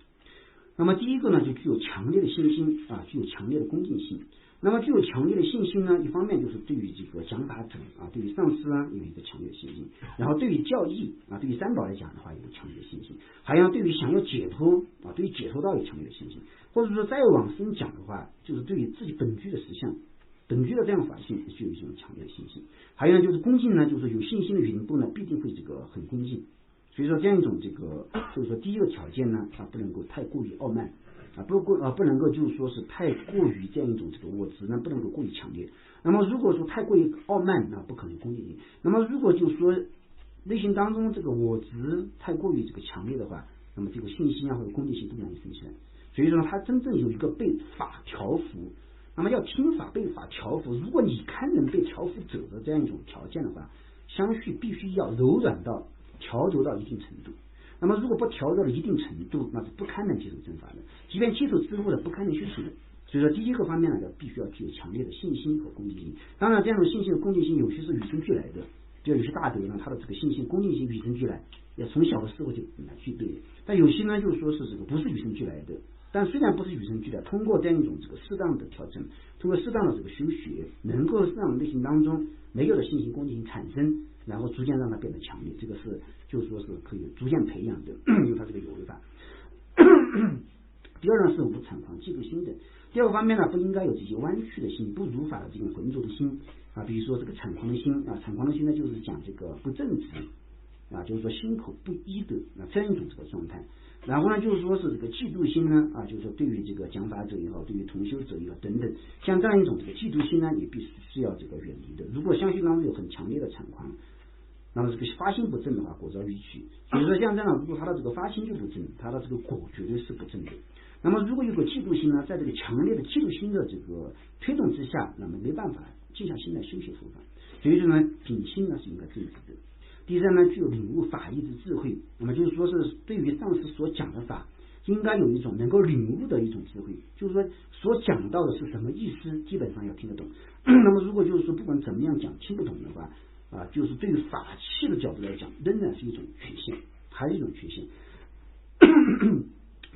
Speaker 1: 那么第一个呢，就具有强烈的信心具有强烈的恭敬心。那么具有强烈的信心呢，一方面就是对于这个讲法者对于上师有一个强烈的信心，然后对于教义对于三宝来讲的话有强烈的信心，还有对于想要解脱对于解脱道有强烈的信心，或者说再往深讲的话，就是对于自己本具的实相、本具的这样法性具有一种强烈的信心。还有呢，就是恭敬呢，就是有信心的云部呢，必定会这个很恭敬。所以说这样一种这个，就是说第一个条件呢，不能够太过于傲慢不能够就是说是太过于这样一种这个我执呢，不能够过于强烈。那么如果说太过于傲慢不可能恭敬。那么如果就是说内心当中这个我执太过于这个强烈的话，那么这个信心或者恭敬心都难以升起来。所以说他真正有一个被法调伏，那么要听法被法调伏。如果你堪能被调伏者的这样一种条件的话，相续必须要柔软到调柔到一定程度。那么如果不调到了一定程度，那是不堪能接受正法的。即便接受之后的不堪能修行的。所以说第一个方面呢，必须要具有强烈的信心和恭敬心。当然，这样的信心和恭敬心有些是与生俱来的，就有些大德呢，他的这个信心、恭敬心与生俱来，也从小的时候就具备。但有些呢，就是说是这个不是与生俱来的。但虽然不是与生俱来，通过这样一种这个适当的调整，通过适当的这个修学，能够让内心当中没有的信心、恭敬心产生，然后逐渐让它变得强烈。这个是就是说是可以逐渐培养的，因为它这个有为法。第二呢是无谄狂、嫉妒心的。第二个方面呢，不应该有这些弯曲的心、不如法的这种浑浊的心啊，比如说这个谄狂的心啊，谄狂的心呢就是讲这个不正直啊，就是说心口不一的这样一种这个状态。然后呢，就是说是这个嫉妒心呢啊，就是说对于这个讲法者也好，对于同修者也好等等，像这样一种这个嫉妒心呢，也必须是要这个远离的。如果相信当中有很强烈的谄狂，那么这个发心不正的话，果遭迂曲。所以说像这样，如果他的这个发心就不正，他的这个果绝对是不正的。那么如果有个嫉妒心呢，在这个强烈的嫉妒心的这个推动之下，那么没办法静下心来修习佛法。所以说呢，秉心呢是应该正直的。第三呢，具有领悟法义的智慧，那么就是说是对于上师所讲的法，应该有一种能够领悟的一种智慧，就是说所讲到的是什么意思，基本上要听得懂。那么如果就是说不管怎么样讲听不懂的话啊，就是对于法器的角度来讲，仍然是一种缺陷，还是一种缺陷。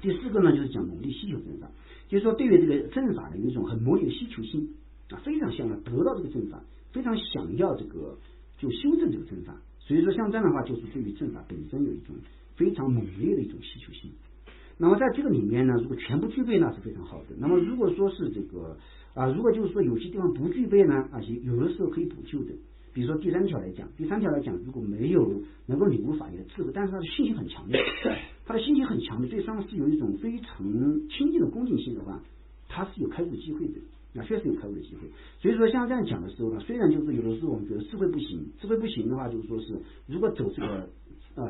Speaker 1: 第四个呢，就是讲猛力希求正法，就是说对于这个正法呢有一种很猛烈的需求性啊，非常想要得到这个正法，非常想要这个就修正这个正法。所以说像这样的话，就是对于正法本身有一种非常猛烈的一种需求性。那么在这个里面呢，如果全部具备那是非常好的。那么如果说是这个如果就是说有些地方不具备呢，有的时候可以补救的。比如说第三条来讲，如果没有能够领悟法义的智慧，但是他的信心很强烈，对上师有一种非常亲近的恭敬心的话，他是有开悟机会的。确实有开悟的机会。所以说像这样讲的时候呢，虽然就是有的时候我们觉得智慧不行的话，就是说是如果走这个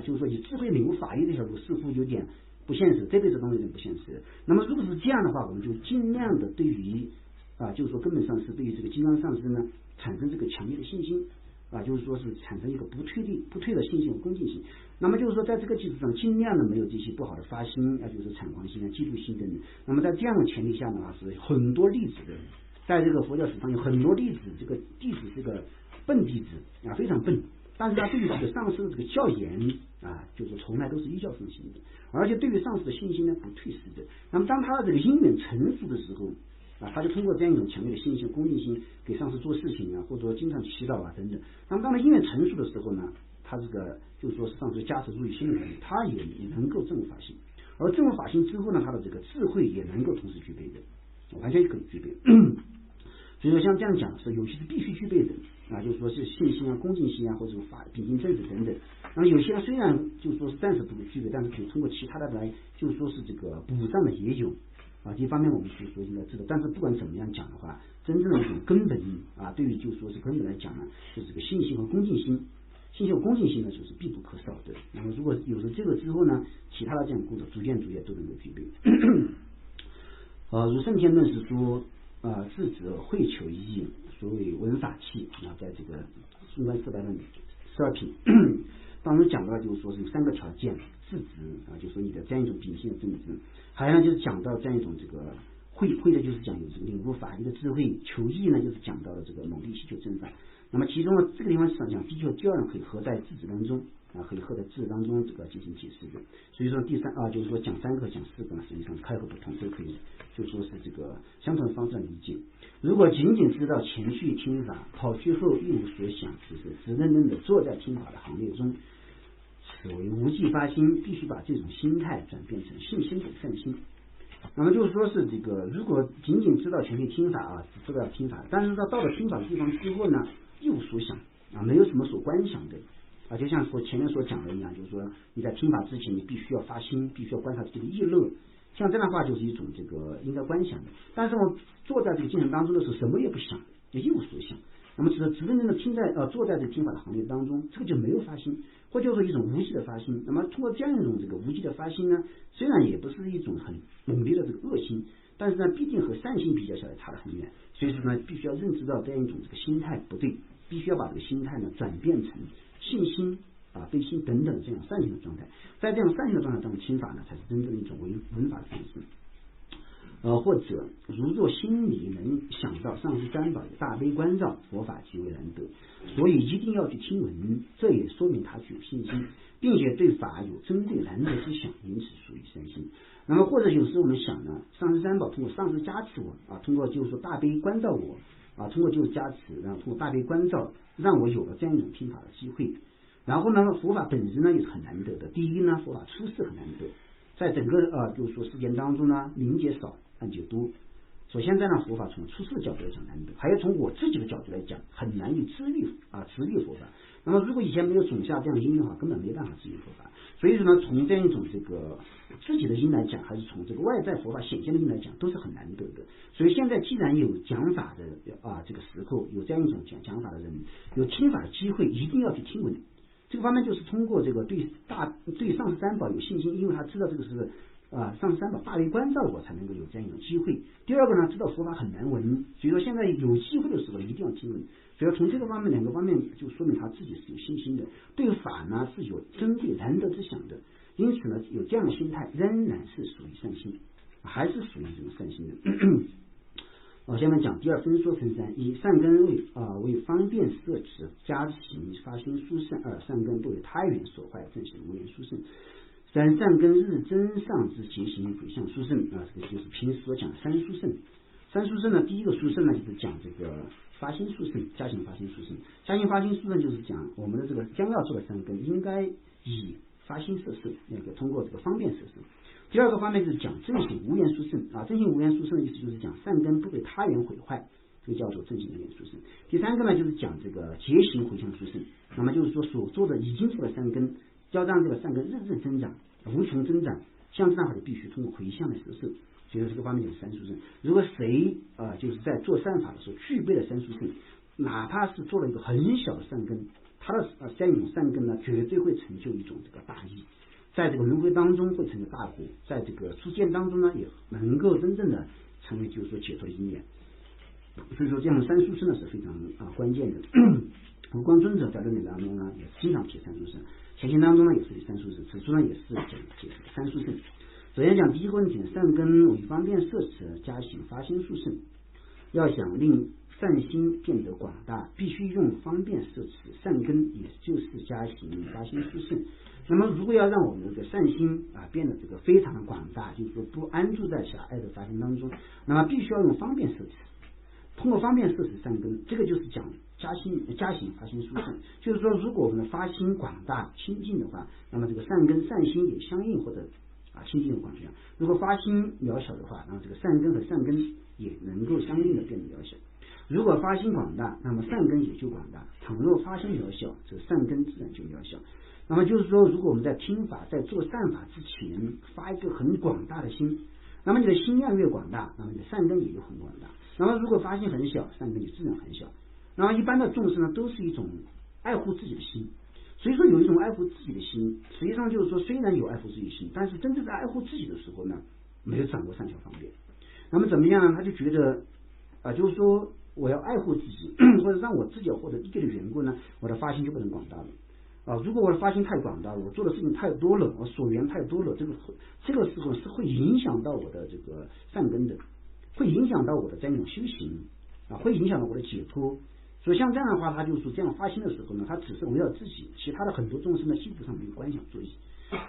Speaker 1: 就是说以智慧领悟法义这条路似乎有点不现实，这辈子当中有点不现实。那么如果是这样的话，我们就尽量的对于就是说根本上是对于这个金刚上师呢产生这个强烈的信心就是说是产生一个不退的信心和恭敬心。那么就是说在这个基础上尽量的没有这些不好的发心就是谄狂心嫉妒心等等。那么在这样的前提下呢是很多例子的，在这个佛教史上有很多例子，这个弟子是个笨弟子非常笨，但是他对于这个上师的这个教言就是从来都是依教奉行的，而且对于上师的信心呢不退失的。那么当他的这个因缘成熟的时候他就通过这样一种强烈的信心、恭敬心给上师做事情或者说经常祈祷等等。那么当他因缘成熟的时候呢，他这个就是说上师加持入于心里，他也能够证悟法性，而证悟法性之后呢，他的这个智慧也能够同时具备的，完全可以具备。所以说像这样讲是有些是必须具备的就是说是信心恭敬心或者法秉心正直等等。那么有些虽然就是说是暂时不具备，但是可以通过其他的来就是说是这个补上的也有这方面我们就是说应该知道。但是不管怎么样讲的话，真正的一种根本对于就是说是根本来讲呢，就是这个信心和恭敬心。信心和恭敬心呢，就是必不可少的。那么如果有了这个之后呢，其他的这样功德逐渐都能够具备。如圣天论是说智者会求一义，所谓闻法器在这个中观400论12品当中讲到就是说是有3个条件，智直就是说你的这样一种秉性的正直，还有就是讲到这样一种这个会的就是讲有这个领悟法义的智慧，求义呢就是讲到了这个猛力希求正法。那么其中这个地方上讲的确第二可以合在智直当中可以合在智当中这个进行解释的。所以说第三就是说讲3个讲4个实际上开合不同，都可以就说是这个相同的方式来理解。如果仅仅知道前去听法，跑去后一无所想，就是直愣愣的坐在听法的行列中，此为无记发心。必须把这种心态转变成信心的善心。那么就是说是这个，如果仅仅知道前去听法知道听法，但是到了听法的地方之后呢，一无所想没有什么所观想的就像说前面所讲的一样，就是说你在听法之前，你必须要发心，必须要观察这个意乐。像这样的话就是一种这个应该观想的。但是我坐在这个进程当中的时候，什么也不想，也一无所想。那么只认真的听在坐在这个听法的行列当中，这个就没有发心，或者说一种无记的发心。那么通过这样一种这个无记的发心呢，虽然也不是一种很猛烈的这个恶心，但是呢，毕竟和善心比较起来差得很远。所以说呢，必须要认知到这样一种这个心态不对，必须要把这个心态呢转变成信心悲心等等这样善行的状态。在这样善行的状态当中，听法呢才是真正的一种闻法的方式。
Speaker 2: 或者如若心里能想到上师三宝的大悲关照，佛法极为难得，所以一定要去听闻，这也说明他具有信心，并且对法有珍贵难得之想，因此属于善心。那么或者有时我们想呢，上师三宝通过上师加持我通过就是说大悲关照我通过就是加持，然后通过大悲关照让我有了这样一种听法的机会。然后呢，佛法本身呢也是很难得的。第一呢，佛法出世很难得，在整个就是说世间当中呢，明解少，暗解多。首先在呢，佛法从出世的角度来讲难得，还有从我自己的角度来讲，很难以自律佛法。那么如果以前没有种下这样的因的话，根本没办法自律佛法。所以说呢，从这样一种这个自己的因来讲，还是从这个外在佛法显现的因来讲，都是很难得的。所以现在既然有讲法的这个时候，有这样一种讲法的人，有听法的机会，一定要去听闻。这个方面就是通过这个对上师三宝有信心，因为他知道这个是上师三宝大悲关照我，才能够有这样一种机会。第二个呢，知道佛法很难闻，所以说现在有机会的时候一定要听闻。所以从这个方面两个方面就说明他自己是有信心的，对法呢是有珍贵难得之想的，因此呢有这样的心态，仍然是属于善心，还是属于这种善心的。下面讲第二分说分三：一、善根为方便摄持加行发心殊胜；二、善根不为他缘所坏正行无缘殊胜；三、善根日增上之邪行回向殊胜。这个就是平时所讲三殊胜。三殊胜呢，第一个殊胜呢就是讲这个发心殊胜，加行发心殊胜。加行发心殊胜就是讲我们的这个将要做的善根应该以发心摄受，通过这个方便摄受。第二个方面就是讲正行无缘殊胜正行无缘殊胜的意思就是讲善根不被他人毁坏，这个叫做正行无缘殊胜。第三个呢就是讲这个结行回向殊胜，那么就是说所做的已经做的善根，要让这个善根日日增长，无穷增长，像这样的必须通过回向来摄受。所以说这个方面就是三殊胜。如果谁就是在做善法的时候具备了三殊胜，哪怕是做了一个很小的善根，他的这样一种善根呢，绝对会成就一种这个大义。在这个轮回当中会成为大果，在这个出现当中呢，也能够真正的成为就是说解脱的因缘。所以说这样的三殊胜呢是非常关键的。佛光尊者在论点当中呢，也经常提三殊胜，前行当中呢也是提三殊胜，此处呢也是讲解三殊胜。首先讲第一个问题，善根为方便摄持加行发心殊胜。要想令善心变得广大，必须用方便摄持善根，也就是加行发心殊胜。那么如果要让我们的善心变得这个非常的广大，就是说不安住在狭隘的发心当中，那么必须要用方便摄持，通过方便摄持善根，这个就是讲加行发心殊胜。就是说如果我们的发心广大清净的话，那么这个善根善心也相应或者清净的广大。如果发心渺小的话，那么这个善根和善根也能够相应的变得渺小。如果发心广大，那么善根也就广大。倘若发心渺小，这个善根自然就渺小。那么就是说，如果我们在听法在做善法之前发一个很广大的心，那么你的心量越广大，那么你的善根也就很广大。那么如果发心很小，善根就自然很小。那么一般的众生呢，都是一种爱护自己的心，所以说有一种爱护自己的心，实际上就是说虽然有爱护自己的心，但是真正在爱护自己的时候呢，没有掌握善巧方便。那么怎么样呢？他就觉得就是说我要爱护自己，或者让我自己要获得利益的缘故呢，我的发心就不能广大了。如果我的发心太广大了，我做的事情太多了，我所缘太多了，这个时候是会影响到我的这个善根的，会影响到我的这样一种修行会影响到我的解脱。所以像这样的话，他就是这样发心的时候呢，他只是围绕自己，其他的很多众生呢基本上没有观想作意。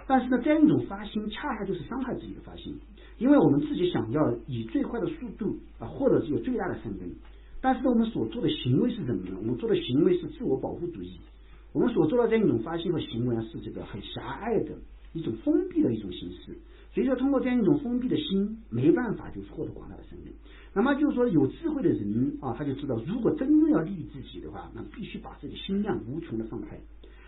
Speaker 2: 但是呢，这样一种发心恰恰就是伤害自己的发心，因为我们自己想要以最快的速度获得只有最大的善根，但是呢，我们所做的行为是什么呢？我们做的行为是自我保护主义。我们所做的这样一种发心和行为是这个很狭隘的一种封闭的一种形式，所以说通过这样一种封闭的心，没办法就是获得广大的善根。那么就是说有智慧的人他就知道，如果真正要利益自己的话，那必须把自己的心量无穷的放开，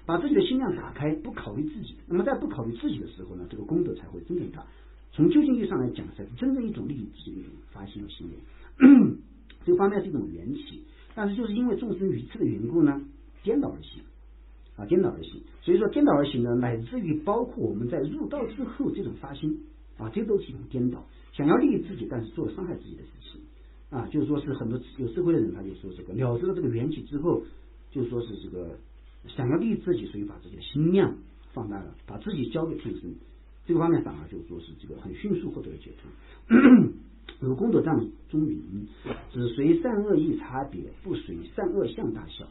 Speaker 2: 把自己的心量打开，不考虑自己。那么在不考虑自己的时候呢，这个功德才会真正大。从究竟意义上来讲，才是真正一种利益自己的一种发心和行为。这个方面是一种缘起，但是就是因为众生愚痴的缘故呢，颠倒而行。颠倒而行，所以说颠倒而行呢，乃至于包括我们在入道之后这种发心这都是一种颠倒，想要利益自己，但是做了伤害自己的事情就是说是很多有智慧的人，他就说这个了知了这个缘起之后，就说是这个想要利益自己，所以把自己的心量放大了，把自己交给众生，这个方面反而就说是这个很迅速获得了解脱。如功德藏中云，只随善恶义差别，不随善恶相大小。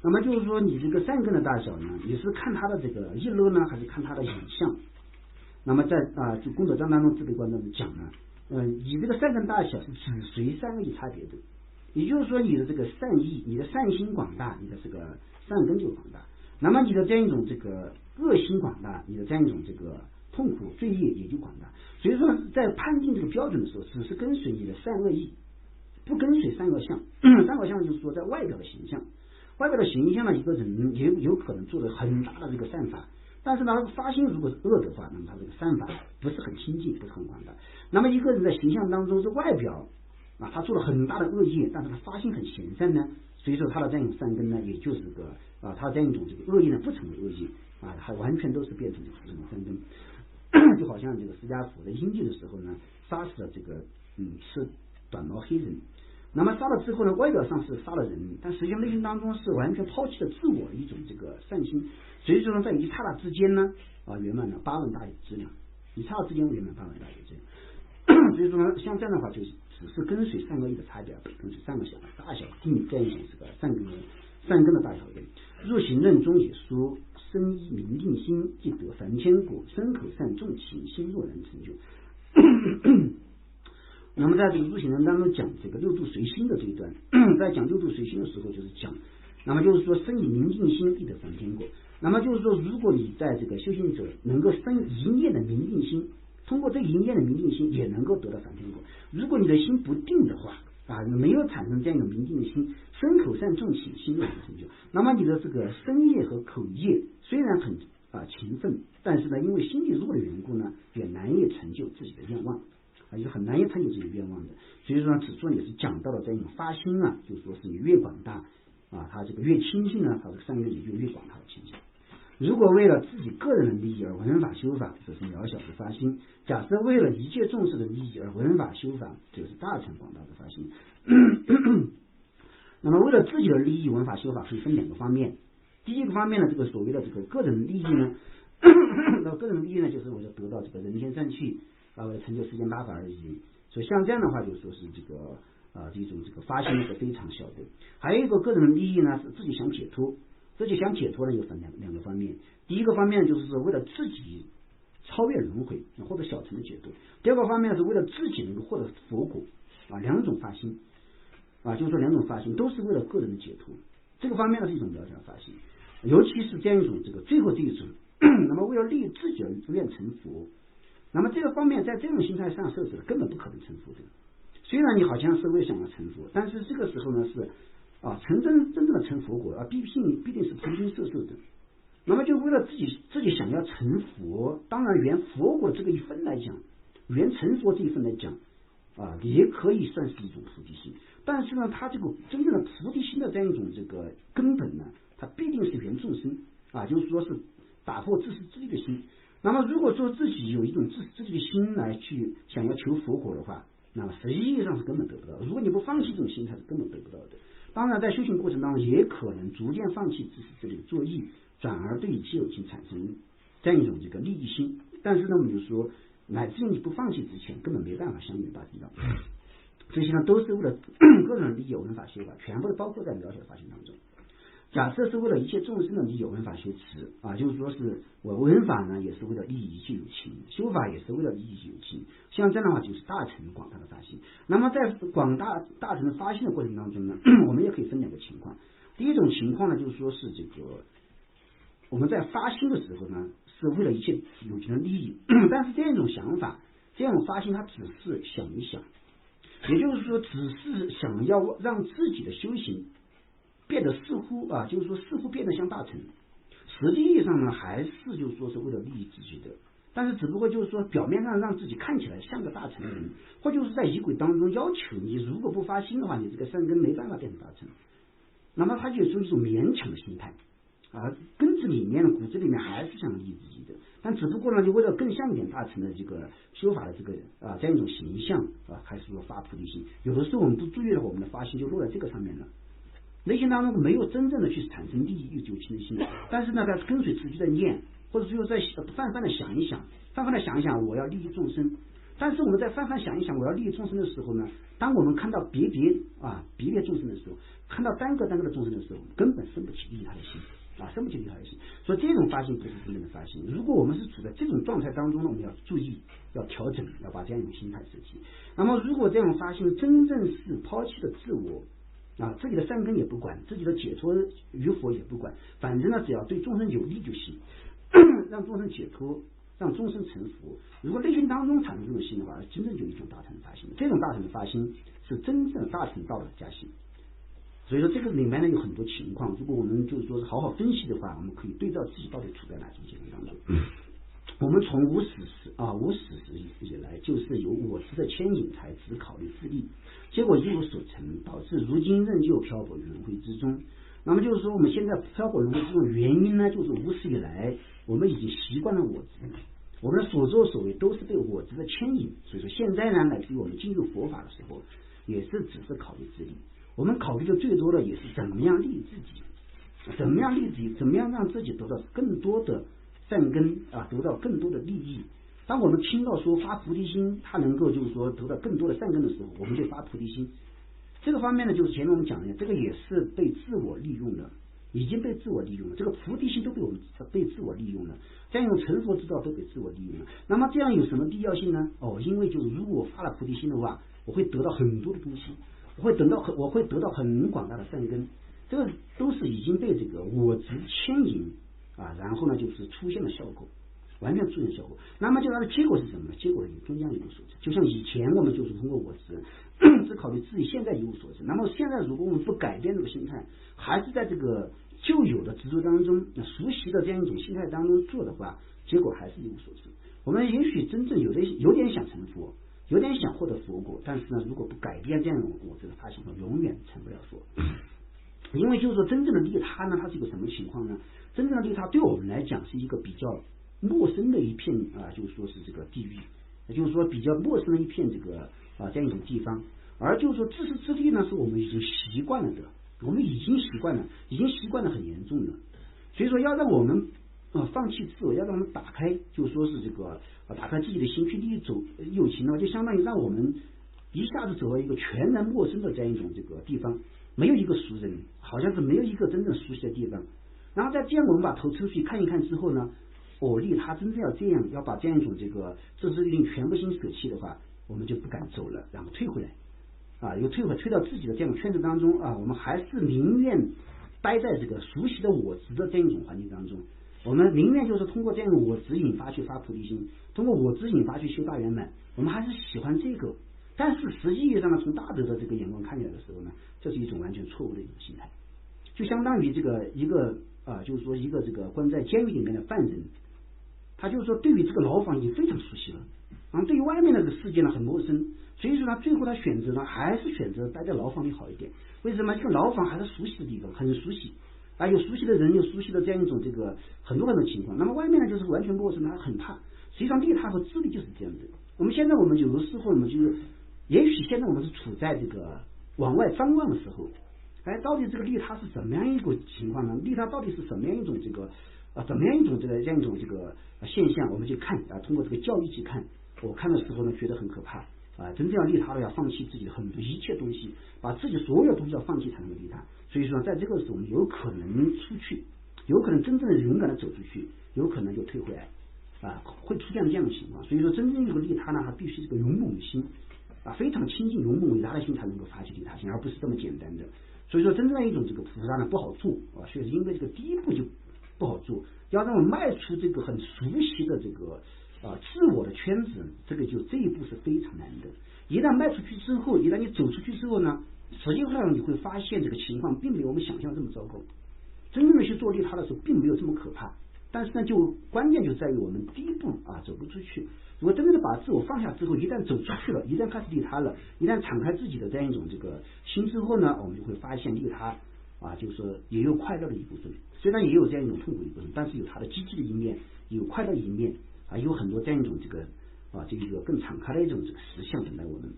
Speaker 2: 那么就是说，你这个善根的大小呢，你是看它的这个一乐呢，还是看它的影像？那么在就功德藏当中自悲观中讲呢，你这个善根大小是只随善恶义差别的，也就是说你的这个善意，你的善心广大，你的这个善根就广大。那么你的这样一种这个恶心广大，你的这样一种这个痛苦罪业也就广大。所以说在判定这个标准的时候，只是跟随你的善恶意，不跟随善恶相。善恶相就是说在外表的形象，外表的形象呢，一个人也有可能做了很大的这个善法，但是呢发心如果是恶的话，那么他这个善法不是很清净，不是很广大。那么一个人在形象当中，这外表他做了很大的恶业，但是他发心很贤善呢，所以说他的这样一种善根呢，也就是这个他这样一种这个恶业呢不成为恶业还完全都是变成这种善根。就好像这个释迦佛在因地的时候呢，杀死了这个是短毛黑人，那么杀了之后呢，外表上是杀了人，但实际上内心当中是完全抛弃了自我的一种这个善心，所以说呢，在一刹那之间呢，圆满了8万大有资粮，一刹那之间圆满8万大有资粮。所以说呢，像这样的话，就是只是跟随善恶意的差别，跟随善恶小大小定这样一种这个善根的大小的。入行论中也说，生一明定心，即得梵天果，身口善重情，心若能成就。那么在这个入行论当中讲这个六度随心的这一段，在讲六度随心的时候，就是讲，那么就是说生以明定心，必得梵天果。那么就是说，如果你在这个修行者能够生一念的明定心，通过这一念的明定心，也能够得到梵天果。如果你的心不定的话，没有产生这样一种明定的心，身口善重情，心若能成就。那么你的这个身业和口业虽然很勤奋，但是呢，因为心力弱的缘故呢，也难以成就自己的愿望也很难以成就自己的愿望的。所以说呢，只说你是讲到了这样一种发心就是说是你越广大它这个越清净呢，它这个善根也就越广大的清净。如果为了自己个人的利益而闻法修法，这是渺小的发心；假设为了一切众生的利益而闻法修法，这是大乘广大的发心。那么为了自己的利益闻法修法，可以分2个方面。第一个方面呢，这个所谓的这个个人利益呢，个人利益呢，就是为了得到这个人天善趣为了成就世间8法而已。所以像这样的话，就说是这个这种这个发心是非常小的。还有一个个人利益呢，是自己想解脱。自己想解脱呢，有分两个方面。第一个方面就是为了自己超越轮回或者小乘的解脱。第二个方面是为了自己能够获得佛果2种发心就是说2种发心都是为了个人的解脱。这个方面呢是一种渺小的发心，尤其是这样一种这个最后这一种那么为了利益自己而愿成佛，那么这个方面在这种心态上设置根本不可能成佛的。虽然你好像是为想要成佛，但是这个时候呢是真正的成佛果必定是菩提色受的。那么就为了自己想要成佛，当然原佛果这个一分来讲，原成佛这一分来讲也可以算是一种菩提心。但是呢，它这个真正的菩提心的这样一种这个根本呢，它必定是原众生就是说是打破自私自利的心。那么如果说自己有一种自私自利的心来去想要求佛果的话，那么实际上是根本得不到的。如果你不放弃这种心态，是根本得不到的。当然在修行过程当中也可能逐渐放弃自私自利的作意，转而对一切有情产生这样一种这个利益心。但是呢，我们就说乃至你不放弃之前根本没办法相应大地道。这些呢都是为了个人利益闻法修法，全部都包括在渺小的发心当中。假设是为了一切众生的利益闻法修持就是说是我闻法呢也是为了利益一切有情，修法也是为了利益一切有情，像这样的话就是大乘广大的发心。那么在广大乘的发心的过程当中呢，我们也可以分2个情况。第一种情况呢，就是说是这个我们在发心的时候呢是为了一切有情的利益，但是这样一种想法，这样一种发心它只是想一想，也就是说只是想要让自己的修行变得似乎就是说似乎变得像大乘，实际意义上呢还是就是说是为了利益自己的，但是只不过就是说表面上让自己看起来像个大乘的人，或就是在仪轨当中要求你如果不发心的话，你这个善根没办法变成大乘。那么它就是一种勉强的心态根子里面骨子里面还是想利益自己的，但只不过呢就为了更像一点大乘的这个修法的这个这样一种形象开始说发菩提心。有的时候我们不注意了，我们的发心就落在这个上面了，内心当中没有真正的去产生利益有情的心，但是呢在跟随持续的念，或者最后再泛泛的想一想，我要利益众生。但是我们再翻翻想一想，我要利益众生的时候呢，当我们看到别众生的时候，看到单个的众生的时候，根本生不起利他的心生不起利他的心。所以这种发心不是真正的发心。如果我们是处在这种状态当中呢，我们要注意，要调整，要把这样一种心态舍弃。那么如果这种发心真正是抛弃了自我自己的善根也不管，自己的解脱与否也不管，反正呢只要对众生有利就行，让众生解脱，让众生成佛。如果内心当中产生这种心的话，真正就一种大乘的发心，这种大乘的发心是真正大乘道的加心。所以说这个里面呢有很多情况，如果我们就是说是好好分析的话，我们可以对照自己到底处在哪种情况当中。我们从无始时以来，就是有我执的牵引，才只考虑自利，结果一无所成，导致如今仍旧漂泊轮回之中。那么就是说我们现在漂泊轮回之中原因呢，就是无始以来我们已经习惯了我执，我们的所作所为都是被我执的牵引。所以说现在呢，乃至于我们进入佛法的时候，也是只是考虑自利。我们考虑的最多的也是怎么样利自己，怎么样利自己，怎么样让自己得到更多的善根得到更多的利益。当我们听到说发菩提心，它能够就是说得到更多的善根的时候，我们就发菩提心。这个方面呢，就是前面我们讲的，这个也是被自我利用的，已经被自我利用了。这个菩提心都被自我利用了，这样一种成佛之道都被自我利用了。那么这样有什么必要性呢？因为就是如果我发了菩提心的话，我会得到很多的东西，我会得到很广大的善根，这个都是已经被这个我执牵引然后呢就是出现了效果，完全出现效果。那么就它的结果是什么呢？结果终将一无所成。就像以前我们就是通过我执只考虑自己，现在一无所成。那么现在如果我们不改变这个心态，还是在这个旧有的执着当中熟悉的这样一种心态当中做的话，结果还是一无所成。我们也许真正有点想成佛，有点想获得佛果，但是呢如果不改变这样一种我执的发心，永远成不了佛。因为就是说真正的利他呢，它是一个什么情况呢？真正的利他对我们来讲是一个比较陌生的一片就是说是这个地域，也就是说比较陌生的一片这个这样一种地方。而就是说自私自利呢，是我们已经习惯了的，我们已经习惯了很严重的。所以说要让我们放弃自我，要让我们打开，就是说是这个打开自己的心去利益友情的话，就相当于让我们一下子走到一个全然陌生的这样一种这个地方，没有一个熟人，好像是没有一个真正熟悉的地方。然后在这样我们把头伸出去看一看之后呢，利他真正要这样，要把这样一种这个自私利全部心舍弃的话，我们就不敢走了，然后退回来又退到自己的这样圈子当中我们还是宁愿待在这个熟悉的我执的这样一种环境当中。我们宁愿就是通过这样的我执引发去发菩提心，通过我执引发去修大圆满，我们还是喜欢这个。但是实际意义上呢，从大德的这个眼光看起来的时候呢，这是一种完全错误的一种心态。就相当于这个一个就是说一个这个关在监狱里面的犯人，他就是说对于这个牢房已经非常熟悉了，对于外面的这个世界呢很陌生，所以说他最后他选择呢还是选择待在牢房里好一点。为什么？这个牢房还是熟悉的地方，很熟悉有熟悉的人，有熟悉的这样一种这个很多情况。那么外面呢就是完全陌生，他很怕。实际上利他和自利就是这样的。我们有的时候我们就是也许现在我们是处在这个往外张望的时候，到底这个利他是怎么样一个情况呢？利他到底是什么样一种这个怎么样一种这样一种这个现象？我们去看通过这个教育去看。我看的时候呢，觉得很可怕真正要利他的要放弃自己的很多一切东西，把自己所有东西要放弃才能利他。所以说在这个时候我们有可能出去，有可能真正的勇敢的走出去，有可能就退回来会出现这样的情况。所以说真正有个利他呢，它必须是个勇猛的心非常亲近勇猛伟大的心才能够发起利他心，而不是这么简单的。所以说真正的一种这个菩萨呢不好做所以因为这个第一步就不好做，要让我迈出这个很熟悉的这个自我的圈子，这一步是非常难的。一旦迈出去之后，一旦你走出去之后呢，实际上你会发现这个情况并没有我们想象这么糟糕。真正的去做利他的时候并没有这么可怕，但是呢关键就在于我们第一步走不出去。如果真正的把自我放下之后，一旦走出去了，一旦开始利他了，一旦敞开自己的这样一种这个心之后呢，我们就会发现利他就是说也有快乐的一部分，虽然也有这样一种痛苦的一部分，但是有它的积极的一面，有快乐的一面有很多这样一种这个这个更敞开的一种这个实相等待我们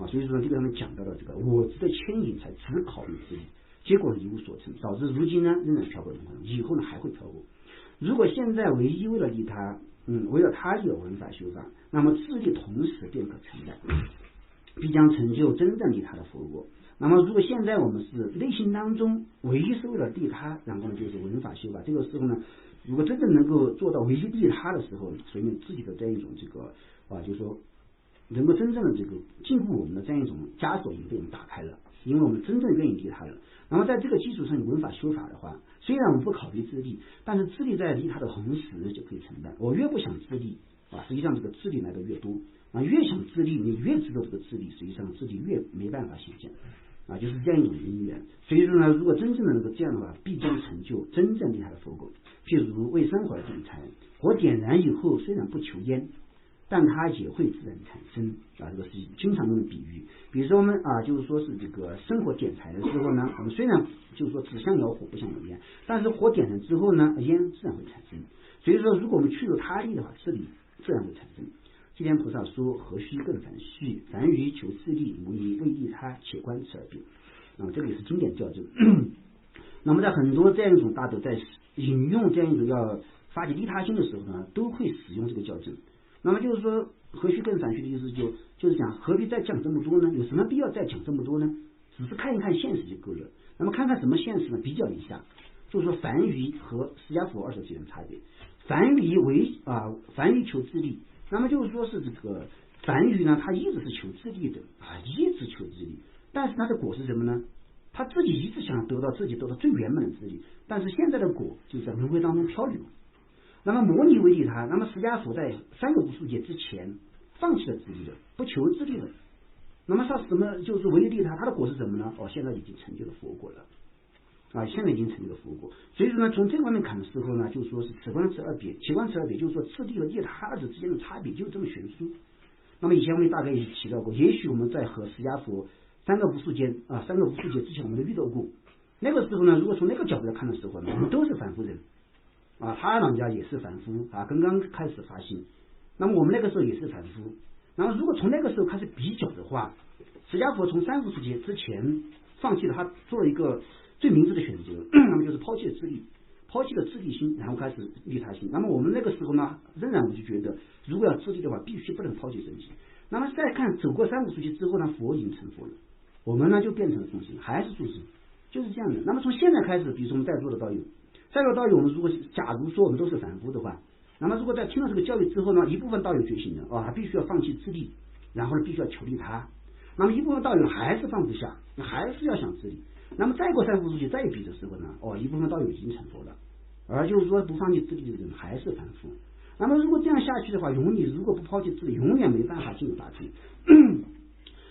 Speaker 2: 所以说这个他们讲到了这个我执的牵引才只考虑自己，结果一无所成，导致如今呢仍然漂泊轮回，以后呢还会漂泊。如果现在唯一为了利他为了他利而文法修法，那么自利同时便可成在，必将成就真正利他的佛果。那么如果现在我们是内心当中唯一是为了利他，然后呢就是文法修法，这个时候呢，如果真正能够做到唯一利他的时候，所以自己的这样一种这个就是说能够真正的这个进步我们的这样一种枷锁已经被我们打开了，因为我们真正愿意利他了。那么在这个基础上，文法修法的话，虽然我们不考虑自利，但是自利在利他的同时就可以承担。我越不想自利实际上这个自利来的越多越想自利，你越知道这个自利，实际上自己越没办法显现就是这样一种因缘。所以说呢，如果真正的能够这样的话，必将成就真正利他的佛果。譬如为生火而点柴，火点燃以后虽然不求烟，但它也会自然产生这个是经常用的比喻。比如说我们就是说是这个生火点柴的时候呢，我们虽然就是说只想有火不想有烟，但是火点燃之后呢，烟自然会产生。所以说如果我们去除他利的话，自利自然会产生。济天菩萨说：何须更繁序？凡于求自利，无以为利他，且观此而别。这个也是经典教证。那么在很多这样一种大德在引用这样一种要发起利他心的时候呢，都会使用这个教证。那么就是说，何须更繁序的意思就是讲何必再讲这么多呢？有什么必要再讲这么多呢？只是看一看现实就够了。那么看看什么现实呢？比较一下，就是说凡于和释迦佛20之间的差别。凡于求自利，那么就是说是这个凡于呢，他一直是求自利的一直求自利，但是他的果是什么呢？他自己一直想得到最圆满的自利，但是现在的果就在轮回当中漂流。那么摩尼为利他，那么释迦佛在3个无数劫之前放弃了自利了，不求自利了。那么他什么就是为利他，他的果是什么呢？现在已经成就了佛果了现在已经成就了佛果。所以说呢，从这方面看的时候呢，就是说是此观此二别，其观此二别，就是说自利和利他二者之间的差别就是这么悬殊。那么以前我们大概也提到过，也许我们在和释迦佛3个无数劫之前我们都遇到过。那个时候呢，如果从那个角度来看的时候呢，我们都是凡夫人他老人家也是凡夫刚刚开始发心，那么我们那个时候也是凡夫。然后如果从那个时候开始比较的话，释迦佛从3无数劫之前放弃了，他做了一个最明智的选择，那么就是抛弃了自利，抛弃了自利心，然后开始利他心。那么我们那个时候呢，仍然我就觉得，如果要自利的话，必须不能抛弃身心。那么再看走过3无数劫之后呢，佛已经成佛了，我们呢就变成了众生，还是众生，就是这样的。那么从现在开始，比如说我们在座的道友，我们如果假如说我们都是凡夫的话，那么如果在听了这个教育之后呢，一部分道友觉醒了他必须要放弃自利，然后呢必须要求利他。那么一部分道友还是放不下，还是要想自利。那么再过3无数劫再比的时候呢，一部分道友已经成佛了，而就是说不放弃自利的人还是凡夫。那么如果这样下去的话，你如果不抛弃自利，永远没办法进入大智。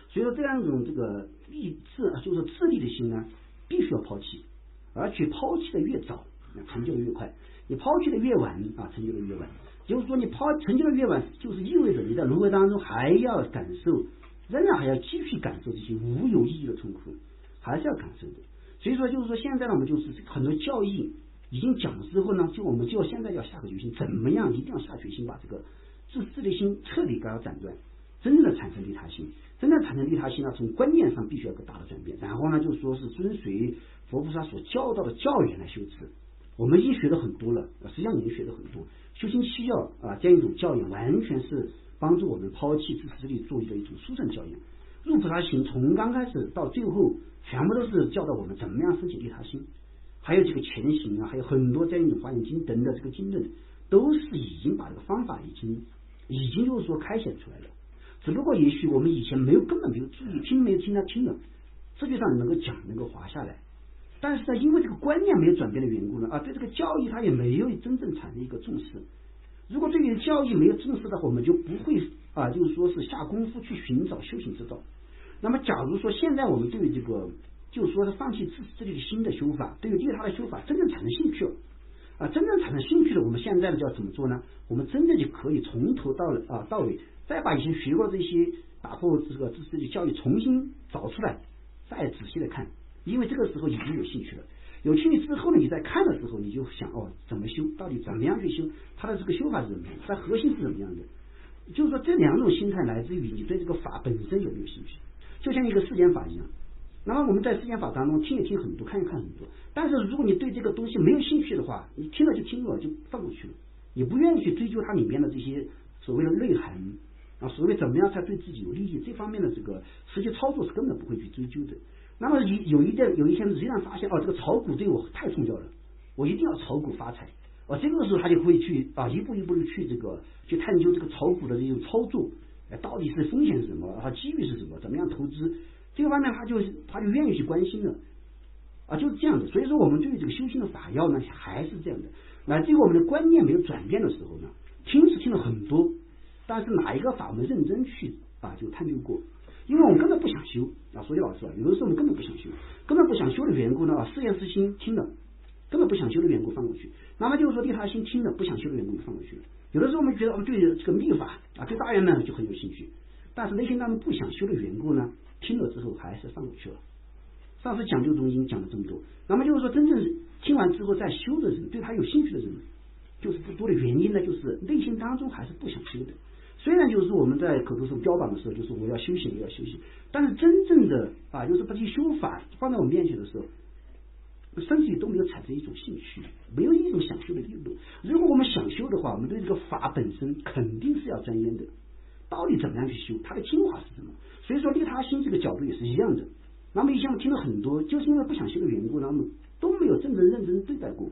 Speaker 2: 所以说这样一种这个就是自利的心呢，必须要抛弃，而且抛弃的越早，成就的越快；你抛弃的越晚成就的越晚。就是说你成就的越晚，就是意味着你在轮回当中还要感受，仍然还要继续感受这些无有意义的痛苦，还是要感受的。所以说就是说现在呢，我们就是很多教义已经讲了之后呢，我们就现在要下个决心，怎么样一定要下决心把这个自利心彻底给它斩断，真正的产生利他心。真正产生利他心呢，从观念上必须要有个大的转变，然后呢就是说是遵随佛菩萨所教导的教言来修持。我们已经学了很多了，实际上已经学了很多。修行七要这样一种教言，完全是帮助我们抛弃自私利作为的一种殊胜教言。入菩萨行从刚开始到最后，全部都是教导我们怎么样升起利他心。还有这个前行还有很多这样一种华严经等的这个经论，都是已经把这个方法已经就是说开显出来了。只不过也许我们以前根本没有注意，听了，这就上能够讲能够滑下来。但是呢，因为这个观念没有转变的缘故呢，对这个教义它也没有真正产生一个重视。如果对于教义没有重视的话，我们就不会就是说是下功夫去寻找修行之道。那么假如说现在我们对于这个就是说是放弃自利的新的修法，对于利他的修法真正产生兴趣了真正产生兴趣了，我们现在就要怎么做呢？我们真的就可以从头到尾再把以前学过这些打破这个自利教育重新找出来，再仔细的看。因为这个时候已经有兴趣了，有兴趣之后呢，你在看的时候，你就想怎么修，到底怎么样去修，它的这个修法是怎么样，它核心是怎么样的。就是说这两种心态来自于你对这个法本身有没有兴趣，就像一个世间法一样。那么我们在世间法当中听一听很多，看一看很多，但是如果你对这个东西没有兴趣的话，你听了就听了，就放过去了，你不愿意去追究它里面的这些所谓的内涵啊，所谓怎么样才对自己有利益这方面的这个实际操作是根本不会去追究的。那么有一天实际上发现这个炒股对我太重要了，我一定要炒股发财。这个时候他就会去一步一步的去探究这个炒股的这种操作，到底是风险是什么，机遇是什么，怎么样投资，这个方面他就愿意去关心了就是这样的。所以说我们对于这个修行的法要呢还是这样的。那这个我们的观念没有转变的时候呢，听是听了很多，但是哪一个法我们认真去就探究过，因为我们根本不想修说句老实话，有的时候我们根本不想修的缘故呢，誓言实心听了根本不想修的缘故放过去，那么就是说利他心听了不想修的缘故就放过去了。有的时候我们觉得我们对这个密法对大圆满就很有兴趣，但是内心当中不想修的缘故呢，听了之后还是放过去了。上次讲究中经讲了这么多，那么就是说真正听完之后再修的人，对他有兴趣的人就是不多的原因呢，就是内心当中还是不想修的。虽然就是我们在口头上标榜的时候就是我要修行但是真正的就是把这些修法放在我们面前的时候，身体都没有产生一种兴趣，没有一种想修的力度。如果我们想修的话，我们对这个法本身肯定是要钻研的，到底怎么样去修，它的精华是什么。所以说利他心这个角度也是一样的。那么以前我们听了很多，就是因为不想修的缘故，那么都没有真正认真对待过。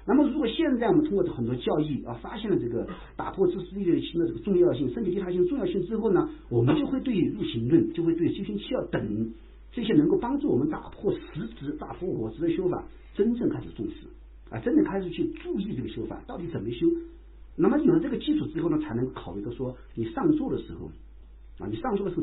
Speaker 2: 那么如果现在我们通过很多教义发现了这个打破自私利的心的这个重要性，甚至利他心的重要性之后呢，我们就会对入行论，就会对修行七要等这些能够帮助我们打破实质、打破我执的修法真正开始重视真正开始去注意这个修法到底怎么修。那么有了这个基础之后呢，才能考虑到说你上座的时候怎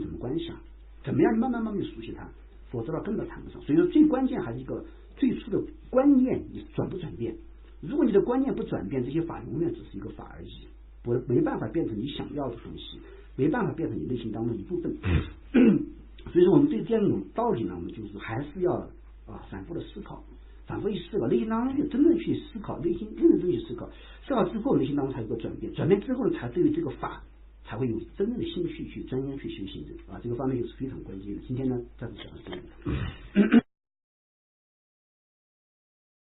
Speaker 2: 么观想，怎么样慢慢地熟悉它，否则根本谈不上。所以说最关键还是一个最初的观念你转不转变。如果你的观念不转变，这些法永远只是一个法而已，没办法变成你想要的东西，没办法变成你内心当中的一部分。所以说我们对这样一种道理呢，我们就是还是要反复的思考，内心当中就真正去思考，内心认真去思考之后，内心当中才有个转变之后呢，才对于这个法才会有真正的兴趣去钻研去修行的这个方面就是非常关键的。今天呢，暂时讲到这里。